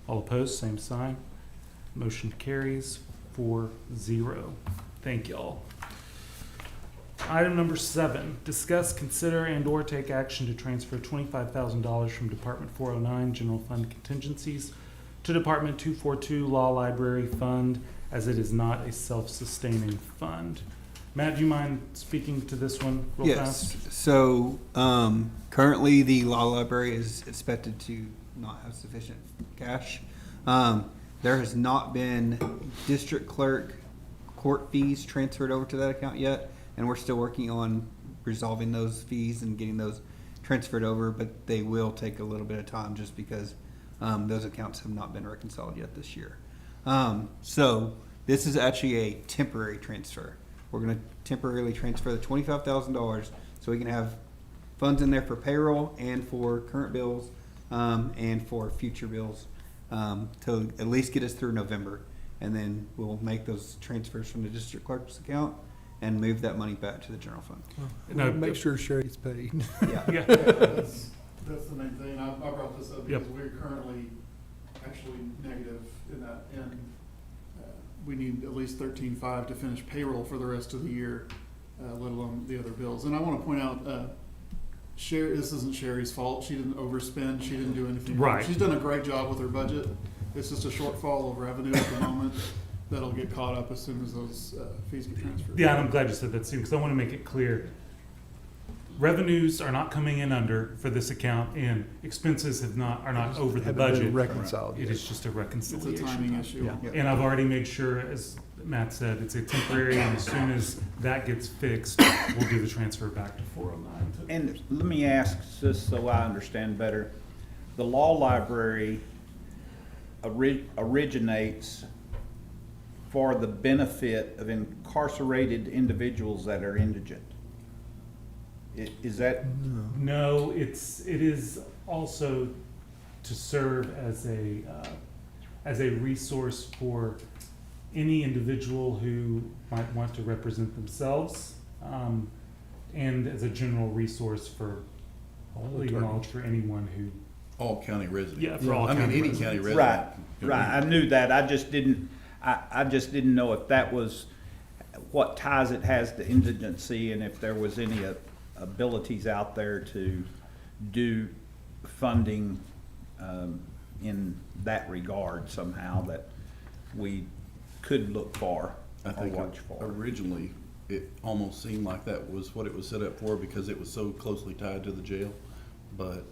All opposed, same sign. Motion carries 4-0. Thank y'all. Item number 7, discuss, consider, and/or take action to transfer $25,000 from Department 409 General Fund Contingencies to Department 242 Law Library Fund, as it is not a self-sustaining fund. Matt, do you mind speaking to this one real fast? Yes, so, currently the law library is expected to not have sufficient cash. There has not been district clerk court fees transferred over to that account yet, and we're still working on resolving those fees and getting those transferred over, but they will take a little bit of time just because, those accounts have not been reconciled yet this year. So this is actually a temporary transfer. We're gonna temporarily transfer the $25,000 so we can have funds in there for payroll and for current bills, and for future bills, to at least get us through November. And then we'll make those transfers from the district clerk's account and move that money back to the general fund. No, Make sure Sherry gets paid. Yeah. Yeah, That's the main thing. I brought this up Yep. because we're currently actually negative in that, and we need at least 13.5 to finish payroll for the rest of the year, let alone the other bills. And I want to point out, this isn't Sherry's fault. She didn't overspend. She didn't do anything wrong. Right. She's done a great job with her budget. It's just a shortfall of revenue at the moment that'll get caught up as soon as those fees get transferred. yeah, and I'm glad you said that too, because I want to make it clear. Revenues are not coming in under for this account, and expenses are not over the Haven't been budget. reconciled It yet. is just a It's a reconciliation. timing issue. Yeah. And I've already made sure, as Matt said, it's a temporary, and as soon as that gets fixed, we'll do the transfer back to 409. And let me ask, just so I understand better, the law library originates for the benefit of incarcerated individuals that are indigent. Is that, No, it is also to serve as a resource for any individual who might want to represent themselves, and as a general resource for legal knowledge for anyone who, All county residents. yeah, for all I mean, county any residents. county resident. right, can right, I knew that, I just didn't know if that was what ties it has to indigency, and if there was any abilities out there to do funding in that regard somehow that we could look for I or think watch for. originally, it almost seemed like that was what it was set up for because it was so closely tied to the jail. But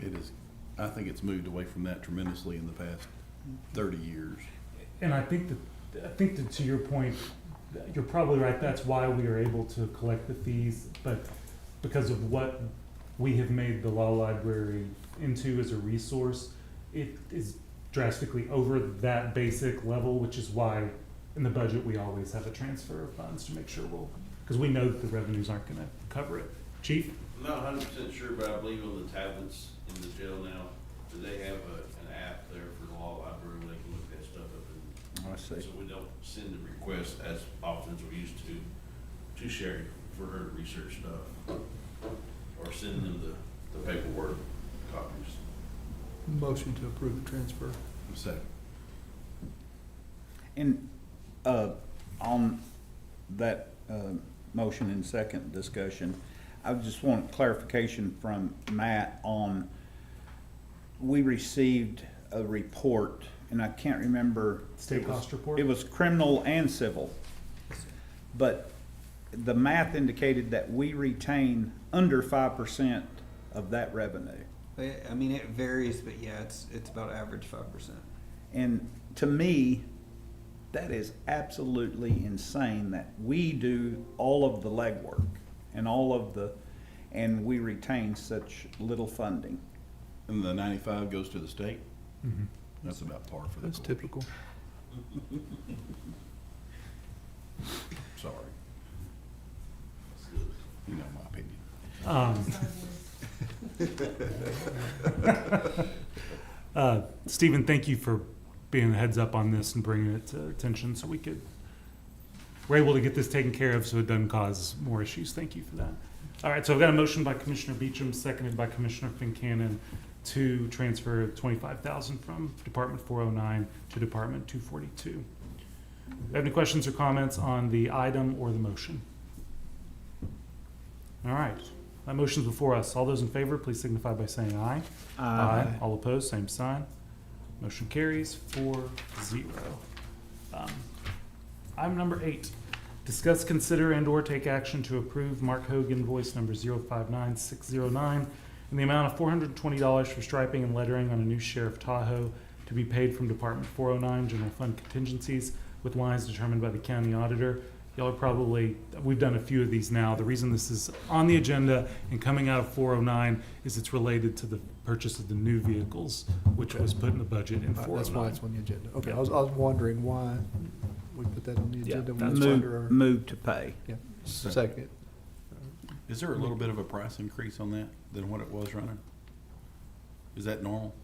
it is, I think it's moved away from that tremendously in the past 30 years. And I think that to your point, you're probably right, that's why we are able to collect the fees, but because of what we have made the law library into as a resource, it is drastically over that basic level, which is why in the budget, we always have a transfer of funds to make sure because we know that the revenues aren't gonna cover it. Chief? I'm not 100% sure, but I believe on the tablets in the jail now, do they have an app there for the law library where they can look that stuff up? I see. So we don't send the request as often as we used to Sherry for her to research stuff. Or send them the paperwork copies. Motion to approve the transfer. Second. And on that motion and second discussion, I just want clarification from Matt on, we received a report and I can't remember. State cost report? It was criminal and civil. But the math indicated that we retain under 5% of that revenue. I mean, it varies, but yeah, it's about average 5%. And to me, that is absolutely insane that we do all of the legwork and we retain such little funding. And the 95 goes to the state? Mhm. That's about par for the That's course. typical. Sorry. You know my opinion. Stephen, thank you for being a heads up on this and bringing it to attention so we're able to get this taken care of so it doesn't cause more issues. Thank you for that. All right, so I've got a motion by Commissioner Beecham, seconded by Commissioner Fincannon to transfer $25,000 from Department 409 to Department 242. Do you have any questions or comments on the item or the motion? All right, that motion's before us. All those in favor, please signify by saying aye. All opposed, same sign. Motion carries 4-0. Item number 8, discuss, consider, and/or take action to approve Mark Hogue invoice number 059609 in the amount of $420 for striping and lettering on a new Sheriff Tahoe to be paid from Department 409 General Fund contingencies with lines determined by the county auditor. Y'all are probably, we've done a few of these now. The reason this is on the agenda and coming out of 409 is it's related to the purchase of the new vehicles, which was put in the budget in 409. That's why it's on the agenda. Okay, I was wondering why we put that on the Yeah, agenda. when that's it's under our- Move to pay. Yeah, second. Is there a little bit of a price increase on that than what it was running? Is that normal?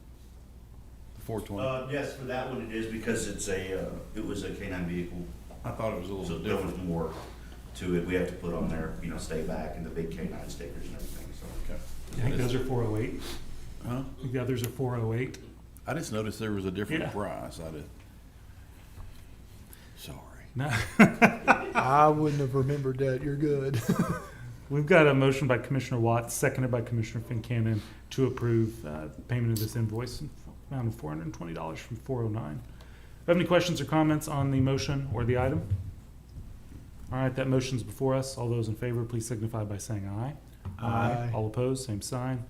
The 420? Yes, for that one it is because it's it was a K-9 vehicle. I thought it was a So little there was different. more to it. We have to put on there, stay back and the big K-9 stickers and everything, so. Okay. I think those are 408. Huh? I think the others are 408. I just noticed there was a different Yeah. price. Sorry. No. I wouldn't have remembered that. You're good. We've got a motion by Commissioner Watts, seconded by Commissioner Fincannon to approve payment of this invoice in the amount of $420 from 409. Have any questions or comments on the motion or the item? All right, that motion's before us. All those in favor, please signify by saying aye. Aye. All opposed, same sign.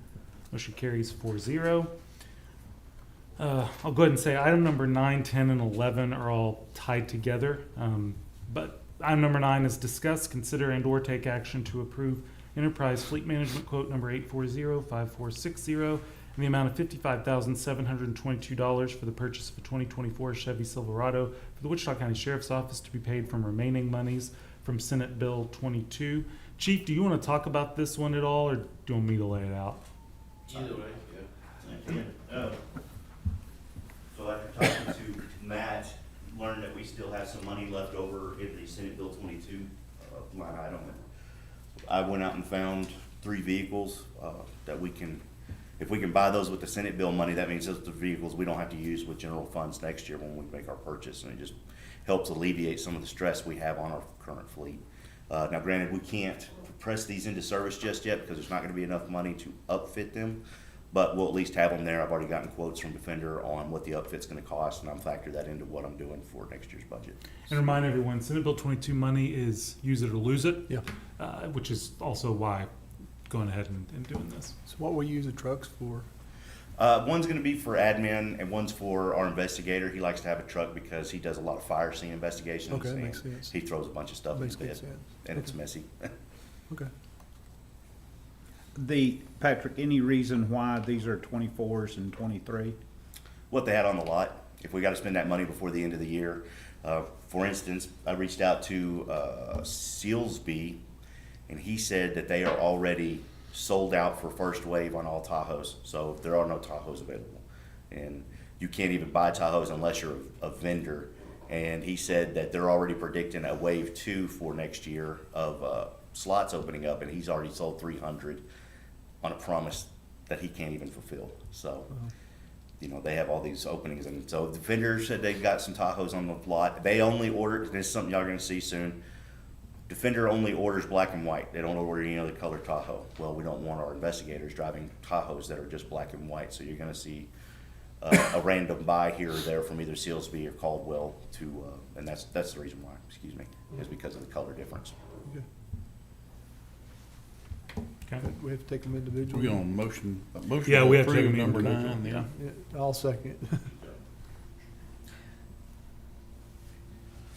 Motion carries 4-0. I'll go ahead and say item number 9, 10, and 11 are all tied together. But item number 9 is discuss, consider, and/or take action to approve Enterprise Fleet Management Quote number 840-5460 in the amount of $55,722 for the purchase of a 2024 Chevy Silverado for the Wichita County Sheriff's Office to be paid from remaining monies from Senate Bill 22. Chief, do you want to talk about this one at all, or do you want me to lay it out? Either way, yeah. So after talking to Matt, learned that we still have some money left over in the Senate Bill 22 line item. I went out and found 3 vehicles that we can, if we can buy those with the Senate bill money, that means those are the vehicles we don't have to use with general funds next year when we make our purchase, and it just helps alleviate some of the stress we have on our current fleet. Now granted, we can't press these into service just yet because there's not gonna be enough money to upfit them, but we'll at least have them there. I've already gotten quotes from Defender on what the upfit's gonna cost, and I'm factoring that into what I'm doing for next year's budget. And remind everyone, Senate Bill 22 money is use it or lose it. Yeah. Which is also why going ahead and doing this. So what we use the trucks for? One's gonna be for admin and one's for our investigator. He likes to have a truck because he does a lot of fire scene investigations. Okay, that and makes sense. He throws a bunch of stuff in Makes the good bed, sense. and it's Okay. messy. Okay. Patrick, any reason why these are 24s and 23? What they had on the lot, if we gotta spend that money before the end of the year. For instance, I reached out to Sealsby, and he said that they are already sold out for first wave on all Tahoes, so there are no Tahoes available. And you can't even buy Tahoes unless you're a vendor. And he said that they're already predicting a wave 2 for next year of slots opening up, and he's already sold 300 on a promise that he can't even fulfill. So, they have all these openings, and so the vendor said they've got some Tahoes on the lot. They only order, this is something y'all are gonna see soon, Defender only orders black and white. They don't order any other color Tahoe. Well, we don't want our investigators driving Tahoes that are just black and white, so you're gonna see a random buy here or there from either Sealsby or Caldwell to, and that's the reason why, excuse me, is because of the color difference. Okay. We have to take them individually. We on motion Yeah, to we have to take approve them number individual, 9 then? Yeah, I'll second.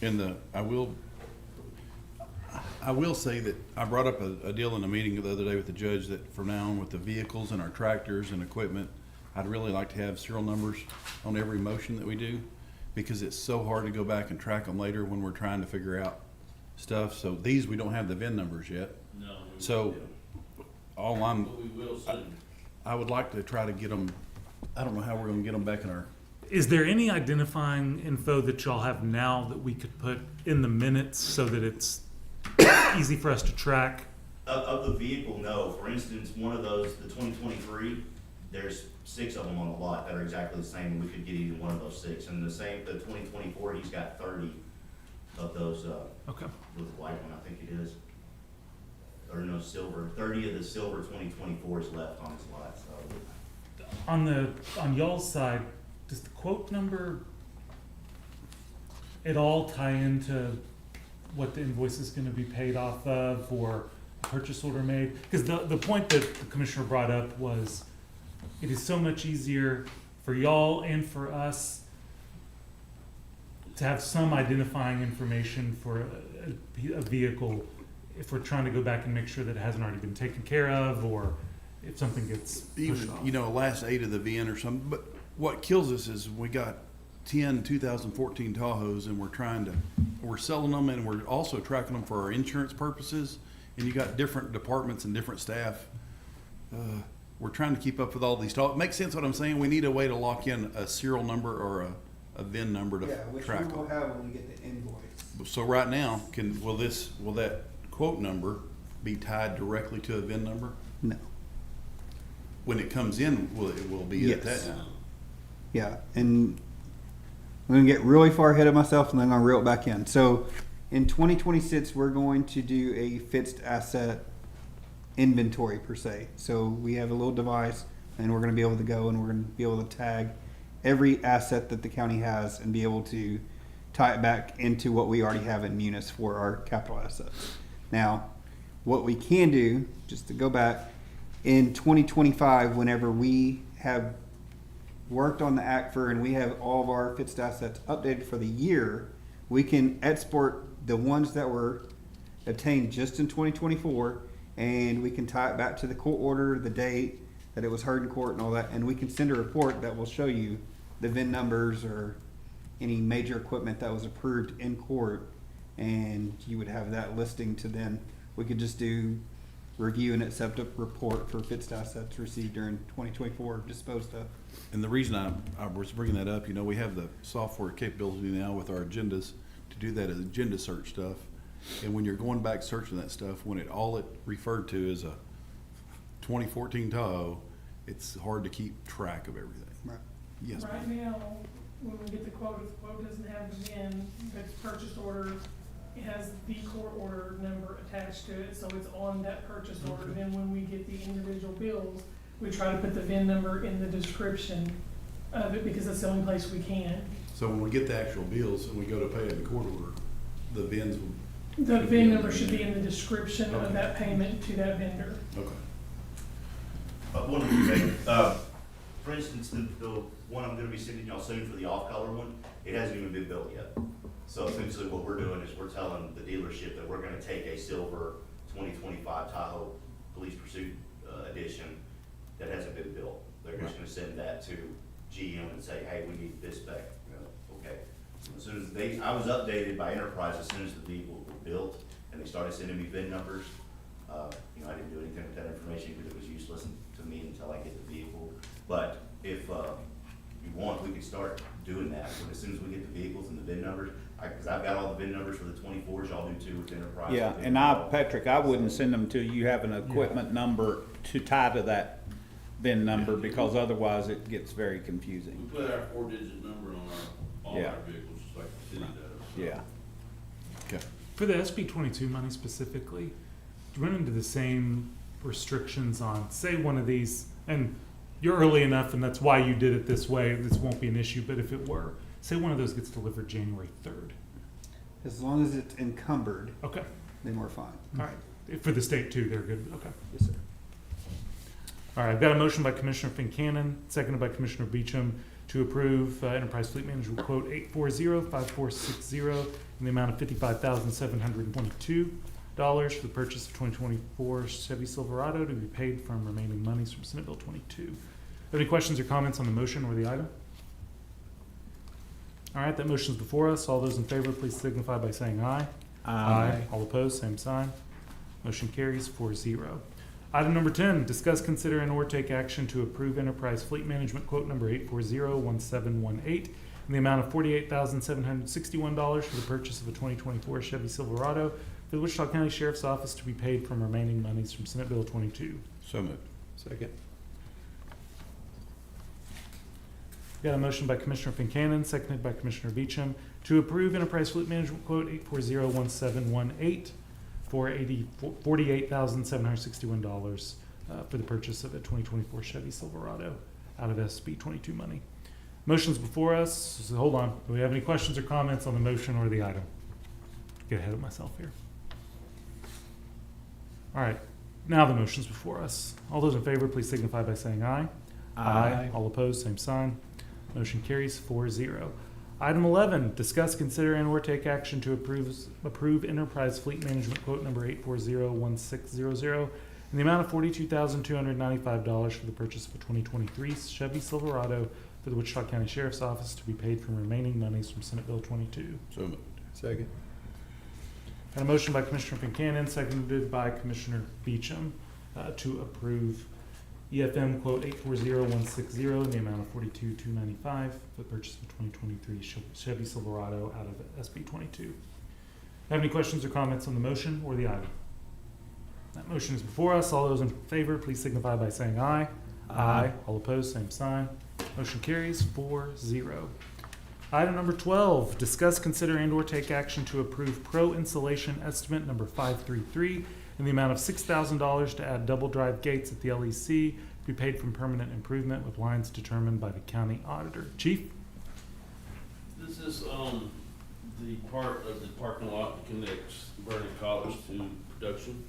And I will say that I brought up a deal in a meeting the other day with the judge that from now on with the vehicles and our tractors and equipment, I'd really like to have serial numbers on every motion that we do, because it's so hard to go back and track them later when we're trying to figure out stuff. So these, we don't have the VIN numbers yet. No. So all I'm, we will soon. I would like to try to get them, I don't know how we're gonna get them back in our, Is there any identifying info that y'all have now that we could put in the minutes so that it's easy for us to track? Of the vehicle, no. For instance, one of those, the 2023, there's 6 of them on the lot that are exactly the same, and we could get either one of those 6. And the 2024, he's got 30 of those, Okay. with the white one, I think it is. Or no, silver. 30 of the silver 2024s left on his lot, so. On y'all's side, does the quote number at all tie into what the invoice is gonna be paid off of, or a purchase order made? Because the point that the commissioner brought up was, it is so much easier for y'all and for us to have some identifying information for a vehicle if we're trying to go back and make sure that it hasn't already been taken care of, or if something gets pushed even, off. you know, last 8 of the VN or something. But what kills us is we got 10 2014 Tahoes, and we're selling them, and we're also tracking them for our insurance purposes. And you got different departments and different staff. We're trying to keep up with all these. It makes sense what I'm saying. We need a way to lock in a serial number or a VIN number to Yeah, which we track will them. have when we get the invoice. So right now, will that quote number be tied directly to a VIN number? No. When it comes in, will it be at that Yes. time? Yeah, and I'm gonna get really far ahead of myself, and then I'm gonna reel it back in. So, in 2026, we're going to do a fixed asset inventory per se. So we have a little device, and we're gonna be able to go and we're gonna be able to tag every asset that the county has and be able to tie it back into what we already have in Munis for our capital assets. Now, what we can do, just to go back, in 2025, whenever we have worked on the ACFR and we have all of our fixed assets updated for the year, we can export the ones that were obtained just in 2024, and we can tie it back to the court order, the date that it was heard in court and all that, and we can send a report that will show you the VIN numbers or any major equipment that was approved in court, and you would have that listing to then, we could just do review and accept a report for fixed assets received during 2024 disposed of. And the reason I was bringing that up, you know, we have the software capability now with our agendas to do that agenda search stuff. And when you're going back searching that stuff, when it referred to as a 2014 Tahoe, it's hard to keep track of everything. Right. Yes, Right ma'am. now, when we get the quote, if the quote doesn't have the VIN, if it's purchase order, it has the court order number attached to it, so it's on that purchase order. Then when we get the individual bills, we try to put the VIN number in the description of it, because that's the only place we can. So when we get the actual bills and we go to pay it in court order, the VINs will. The should be VIN on number the should be VIN. in the description Okay. of that payment to that vendor. Okay. One of you things, for instance, the one I'm gonna be sending y'all soon for the off-color one, it hasn't even been built yet. So essentially what we're doing is we're telling the dealership that we're gonna take a silver 2025 Tahoe Police Pursuit Edition that hasn't been built. They're just gonna send that to GM and say, hey, we need this back. Okay. As soon as I was updated by Enterprise as soon as the vehicle was built, and they started sending me VIN numbers. You know, I didn't do anything with that information because it was useless to me until I get the vehicle. But if you want, we can start doing that. But as soon as we get the vehicles and the VIN numbers, because I've got all the VIN numbers for the 24s, y'all do too with Enterprise. Yeah, and Patrick, I wouldn't send them till you have an equipment number to tie to that VIN number, because otherwise it gets very confusing. We put our 4-digit number on all Yeah. our vehicles, just like the city does. so. Yeah. Okay. For the SB22 money specifically, do you run into the same restrictions on, say, one of these, and you're early enough, and that's why you did it this way, this won't be an issue, but if it were, say one of those gets delivered January 3rd. As long as it's encumbered, Okay, then we're fine. all right. For the state too, they're good, okay. Yes, sir. All right, I've got a motion by Commissioner Fincannon, seconded by Commissioner Beecham, to approve Enterprise Fleet Management quote 840-5460 in the amount of $55,722 for the purchase of 2024 Chevy Silverado to be paid from remaining monies from Senate Bill 22. Have any questions or comments on the motion or the item? All right, that motion is before us. All those in favor, please signify by saying aye. All opposed, same sign. Motion carries 4-0. Item number 10, discuss, consider, and or take action to approve Enterprise Fleet Management quote number 840-1718 in the amount of $48,761 for the purchase of a 2024 Chevy Silverado for the Wichita County Sheriff's Office to be paid from remaining monies from Senate Bill 22. So moved. Second. Got a motion by Commissioner Fincannon, seconded by Commissioner Beecham, to approve Enterprise Fleet Management quote 840-1718 for $48,761 for the purchase of a 2024 Chevy Silverado out of SB 22 money. Motion's before us. So hold on. Do we have any questions or comments on the motion or the item? Get ahead of myself here. All right. Now the motion's before us. All those in favor, please signify by saying aye. All opposed, same sign. Motion carries 4-0. Item 11, discuss, consider, and or take action to approve Enterprise Fleet Management quote number 840-1600 in the amount of $42,295 for the purchase of a 2023 Chevy Silverado for the Wichita County Sheriff's Office to be paid from remaining monies from Senate Bill 22. So moved. Second. And a motion by Commissioner Fincannon, seconded by Commissioner Beecham, to approve EFM quote 840-160 in the amount of $42,295 for the purchase of a 2023 Chevy Silverado out of SB 22. Have any questions or comments on the motion or the item? That motion is before us. All those in favor, please signify by saying aye. All opposed, same sign. Motion carries 4-0. Item number 12, discuss, consider, and or take action to approve Pro Insulation Estimate number 533 in the amount of $6,000 to add double drive gates at the LEC to be paid from permanent improvement with lines determined by the county auditor. Chief? This is the part of the parking lot that connects Vernon College to production.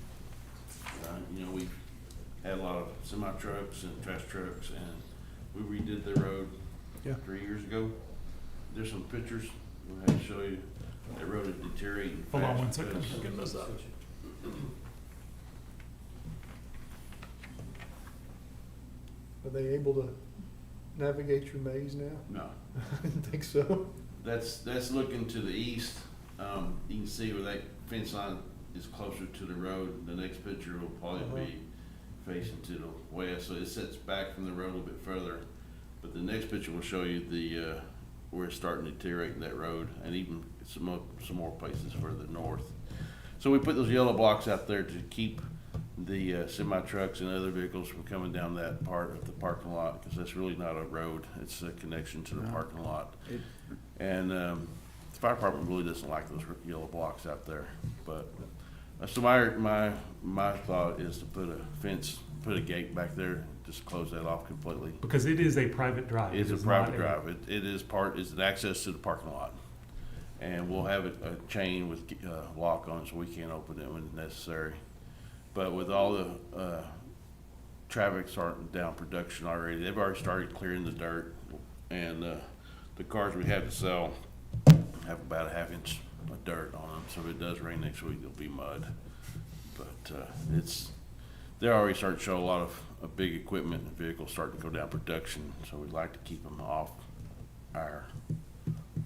You know, we've had a lot of semi trucks and trash trucks, and we redid the road 3 years ago. There's some pictures we'll have to show you. That road is deteriorating fast. Hold on one second. I'm getting those up. Are they able to navigate your maze now? No, I didn't think so. that's looking to the east. You can see where that fence line is closer to the road. The next picture will probably be facing to the west, so it sets back from the road a little bit further. But the next picture will show you the where it's starting to deteriorate in that road, and even some more places further north. So we put those yellow blocks out there to keep the semi trucks and other vehicles from coming down that part of the parking lot, because that's really not a road; it's a connection to the parking lot. And the fire department really doesn't like those yellow blocks out there. But so my thought is to put a fence, put a gate back there, just close that off completely. Because it is a private drive. It's It a is private not drive. It is it's an access to the parking lot. And we'll have a chain with lock on it so we can't open it when necessary. But with all the traffic starting down production already, they've already started clearing the dirt. And the cars we have to sell have about a half-inch of dirt on them. So if it does rain next week, there'll be mud. But they're already starting to show a lot of big equipment and vehicles starting to go down production. So we'd like to keep them off our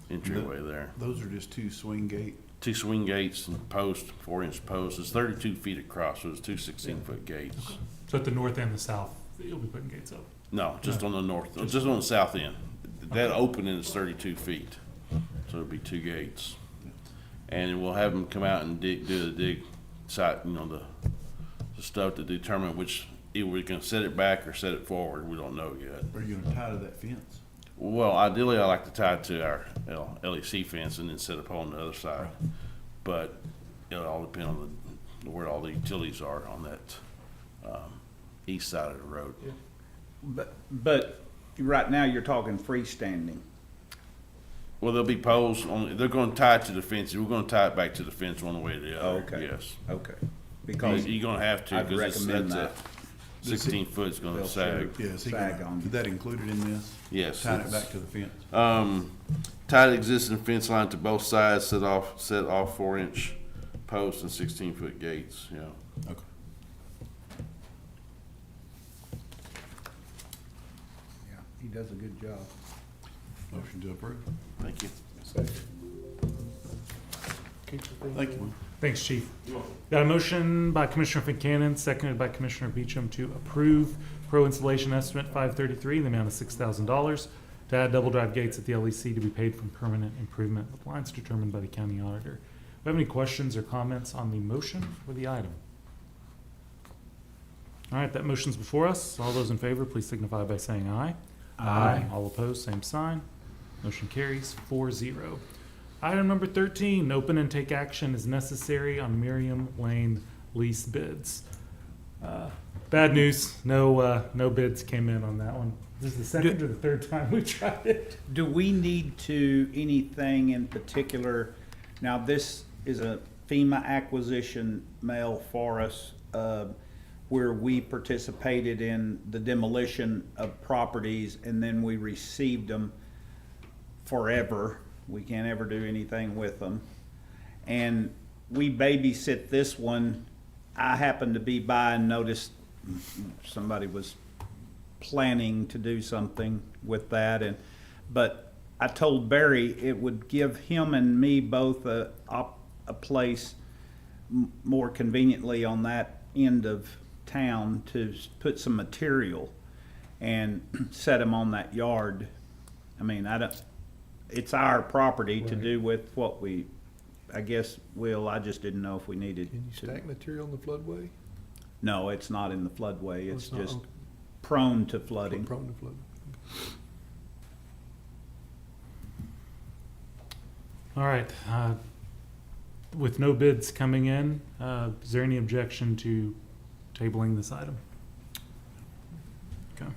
entryway there. Those are just two swing gate. Two swing gates and posts, 4-inch posts. It's 32 feet across, so it's two 16-foot gates. So at the north and the south, you'll be putting gates up. No, just on the north, just on the south end. That opening is 32 feet, so it'll be two gates. And we'll have them come out and do the dig site, the stuff to determine which, either we're gonna set it back or set it forward. We don't know yet. Are you gonna tie to that fence? Well, ideally, I like to tie it to our LEC fence and then set up on the other side. But it'll all depend on where all the utilities are on that east side of the road. But right now, you're talking freestanding. Well, there'll be poles on, they're gonna tie it to the fence, we're gonna tie it back to the fence one way or the Oh, other, okay. yes. Okay. Because You're gonna have to, I'd cause recommend that's that. a 16-foot's gonna They'll sag. show. Yeah, is he Sag gonna, on. is that included in this? Yes. Tying it it's- back to the fence? Tie the existing fence line to both sides, set off 4-inch posts and 16-foot gates, yeah. Okay. Yeah, he does a good job. Motion to approve. Thank you. Thank you. Thanks, Chief. Got a motion by Commissioner Buchanan, seconded by Commissioner Beecham to approve pro installation estimate 533 in the amount of $6,000 to add double drive gates at the LEC to be paid from permanent improvement with lines determined by the county auditor. Do we have any questions or comments on the motion or the item? All right, that motion's before us. All those in favor, please signify by saying aye. Aye. All opposed, same sign. Motion carries 4-0. Item number 13, open and take action as necessary on Miriam Lane lease bids. Bad news, no bids came in on that one. This is the second or the third time we tried it. Do we need to, anything in particular, now this is a FEMA acquisition mail for us, where we participated in the demolition of properties and then we received them forever. We can't ever do anything with them. And we babysit this one. I happened to be by and noticed somebody was planning to do something with that, but I told Barry it would give him and me both a place more conveniently on that end of town to put some material and set them on that yard. I mean, it's our property to do with what we, I guess, will. I just didn't know if we needed Can you to. stack material in the floodway? No, it's not in the floodway. Oh, It's not? just Okay. prone to flooding. Prone to flood. All right, with no bids coming in, is there any objection to tabling this item? Okay.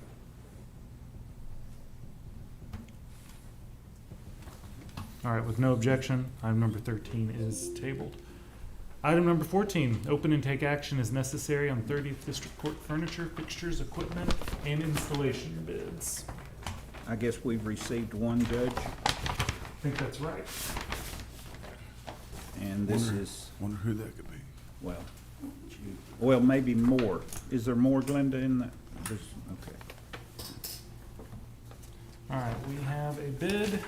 All right, with no objection, item number 13 is tabled. Item number 14, open and take action as necessary on 30th District Court furniture, fixtures, equipment, and installation bids. I guess we've received one, Judge, I think that's right. and this is, Wonder who that could be. well, maybe more. Is there more, Glenda, in that? Okay. All right, we have a bid.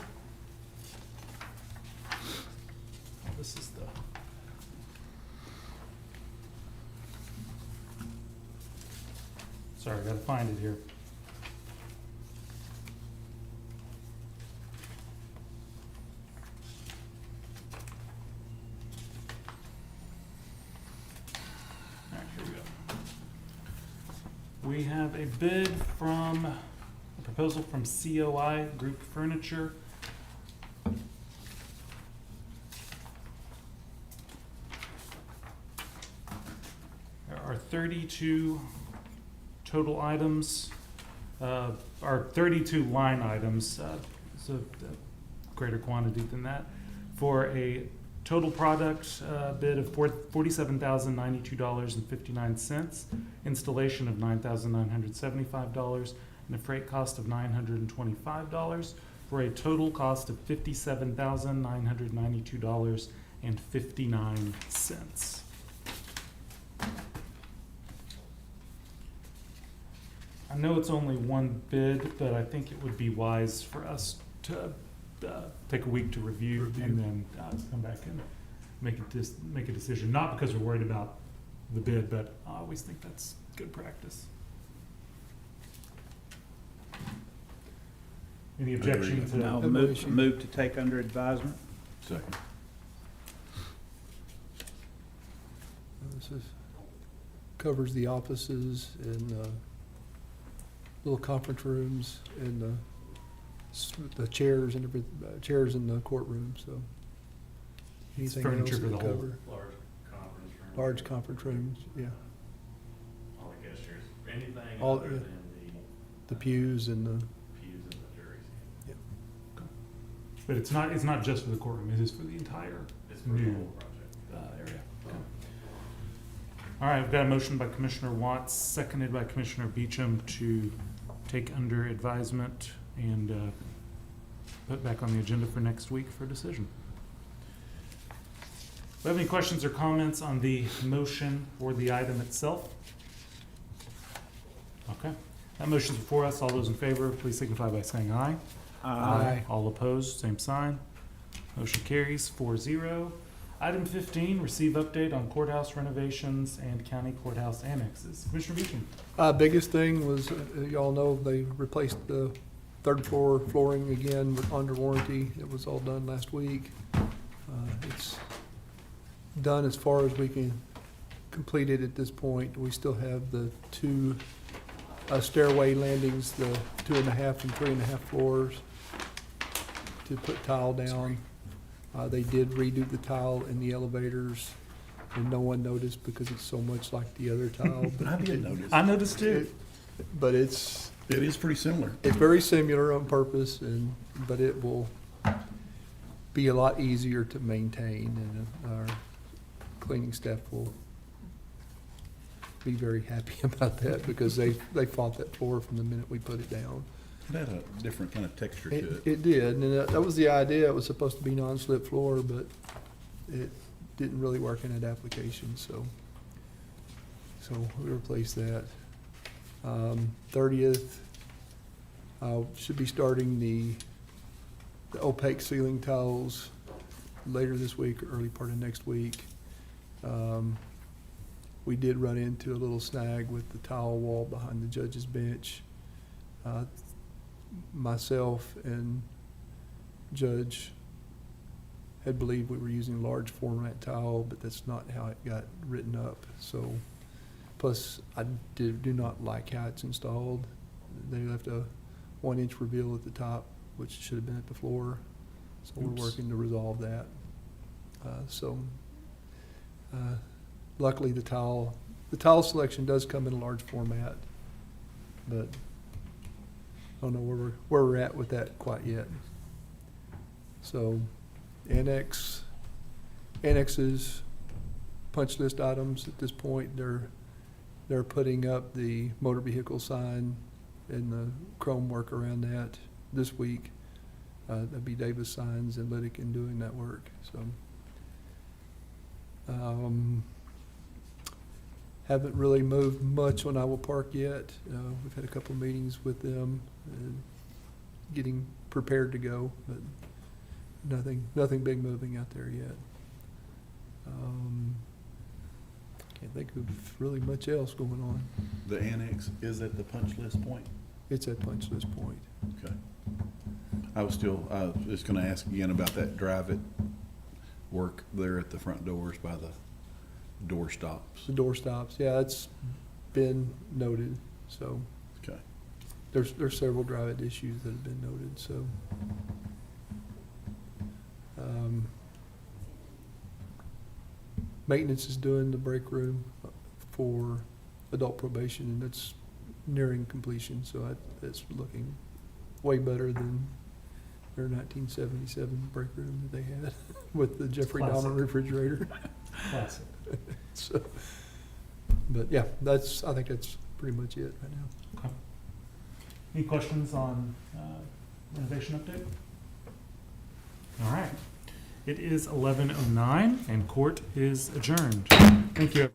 Oh, this is the. Sorry, I gotta find it here. All right, here we go. We have a bid from, a proposal from COI Group Furniture. There are 32 total items, or 32 line items, so a greater quantity than that, for a total product bid of $47,092.59, installation of $9,975, and a freight cost of $925, for a total cost of $57,992.59. I know it's only one bid, but I think it would be wise for us to take a week to review and then come back and make a decision. Not because we're worried about the bid, but I always think that's good practice. Any objection to? Now, No move, issue. move to take under advisement. Second. This is, covers the offices and little conference rooms and the chairs and chairs in the courtroom, so. It's Anything furniture else for it the would whole. cover? Large conference room. Large conference rooms, yeah. All the guest chairs, anything All- other yeah. than the the pews and the, Pews and the juries. But it's not just for the courtroom, it is for the entire It's for the new whole project. area. Okay. All right, I've got a motion by Commissioner Watts, seconded by Commissioner Beecham to take under advisement and put back on the agenda for next week for decision. Do we have any questions or comments on the motion or the item itself? Okay, that motion's before us. All those in favor, please signify by saying aye. Aye. All opposed, same sign. Motion carries 4-0. Item 15, receive update on courthouse renovations and county courthouse annexes. Commissioner Beecham. biggest thing was, y'all know, they replaced the third floor flooring again with under warranty. It was all done last week. It's done as far as we can complete it at this point. We still have the two stairway landings, the 2.5 and 3.5 floors to put tile down. They did redo the tile in the elevators, and no one noticed because it's so much like the other tile. but I did notice. I noticed too. But it's It is pretty similar. very similar on purpose, but it will be a lot easier to maintain, and our cleaning staff will be very happy about that because they fought that floor from the minute we put it down. It had a different kind of texture to it. It did, and that was the idea. It was supposed to be non-slip floor, but it didn't really work in that application, so we replaced that. 30th, should be starting the opaque ceiling tiles later this week, or early part of next week. We did run into a little snag with the tile wall behind the judge's bench. Myself and Judge had believed we were using large format tile, but that's not how it got written up. So, plus I do not like how it's installed. They left a 1-inch reveal at the top, which should have been at the floor. So Oops. we're working to resolve that. Luckily the tile selection does come in a large format, but I don't know where we're at with that quite yet. So, annexes, punch list items at this point, they're putting up the motor vehicle sign and the chrome work around that this week. That'd be Davis Signs and Lydican doing that work, so. Haven't really moved much on Iowa Park yet. We've had a couple of meetings with them and getting prepared to go, but nothing big moving out there yet. Can't think of really much else going on. The annex is at the punch list point? It's at punch list point. Okay. I was just gonna ask again about that drive-it work there at the front doors by the door stops. The door stops, yeah, it's been noted, so Okay. there's several drive-it issues that have been noted, so. Maintenance is doing the break room for adult probation, and it's nearing completion, so it's looking way better than their 1977 break room that they had with the Jeffrey Classic. Dahmer refrigerator. Classic. So, but yeah, I think that's pretty much it right now. Okay. Any questions on renovation update? All right. It is 11:09 and court is adjourned. Thank you.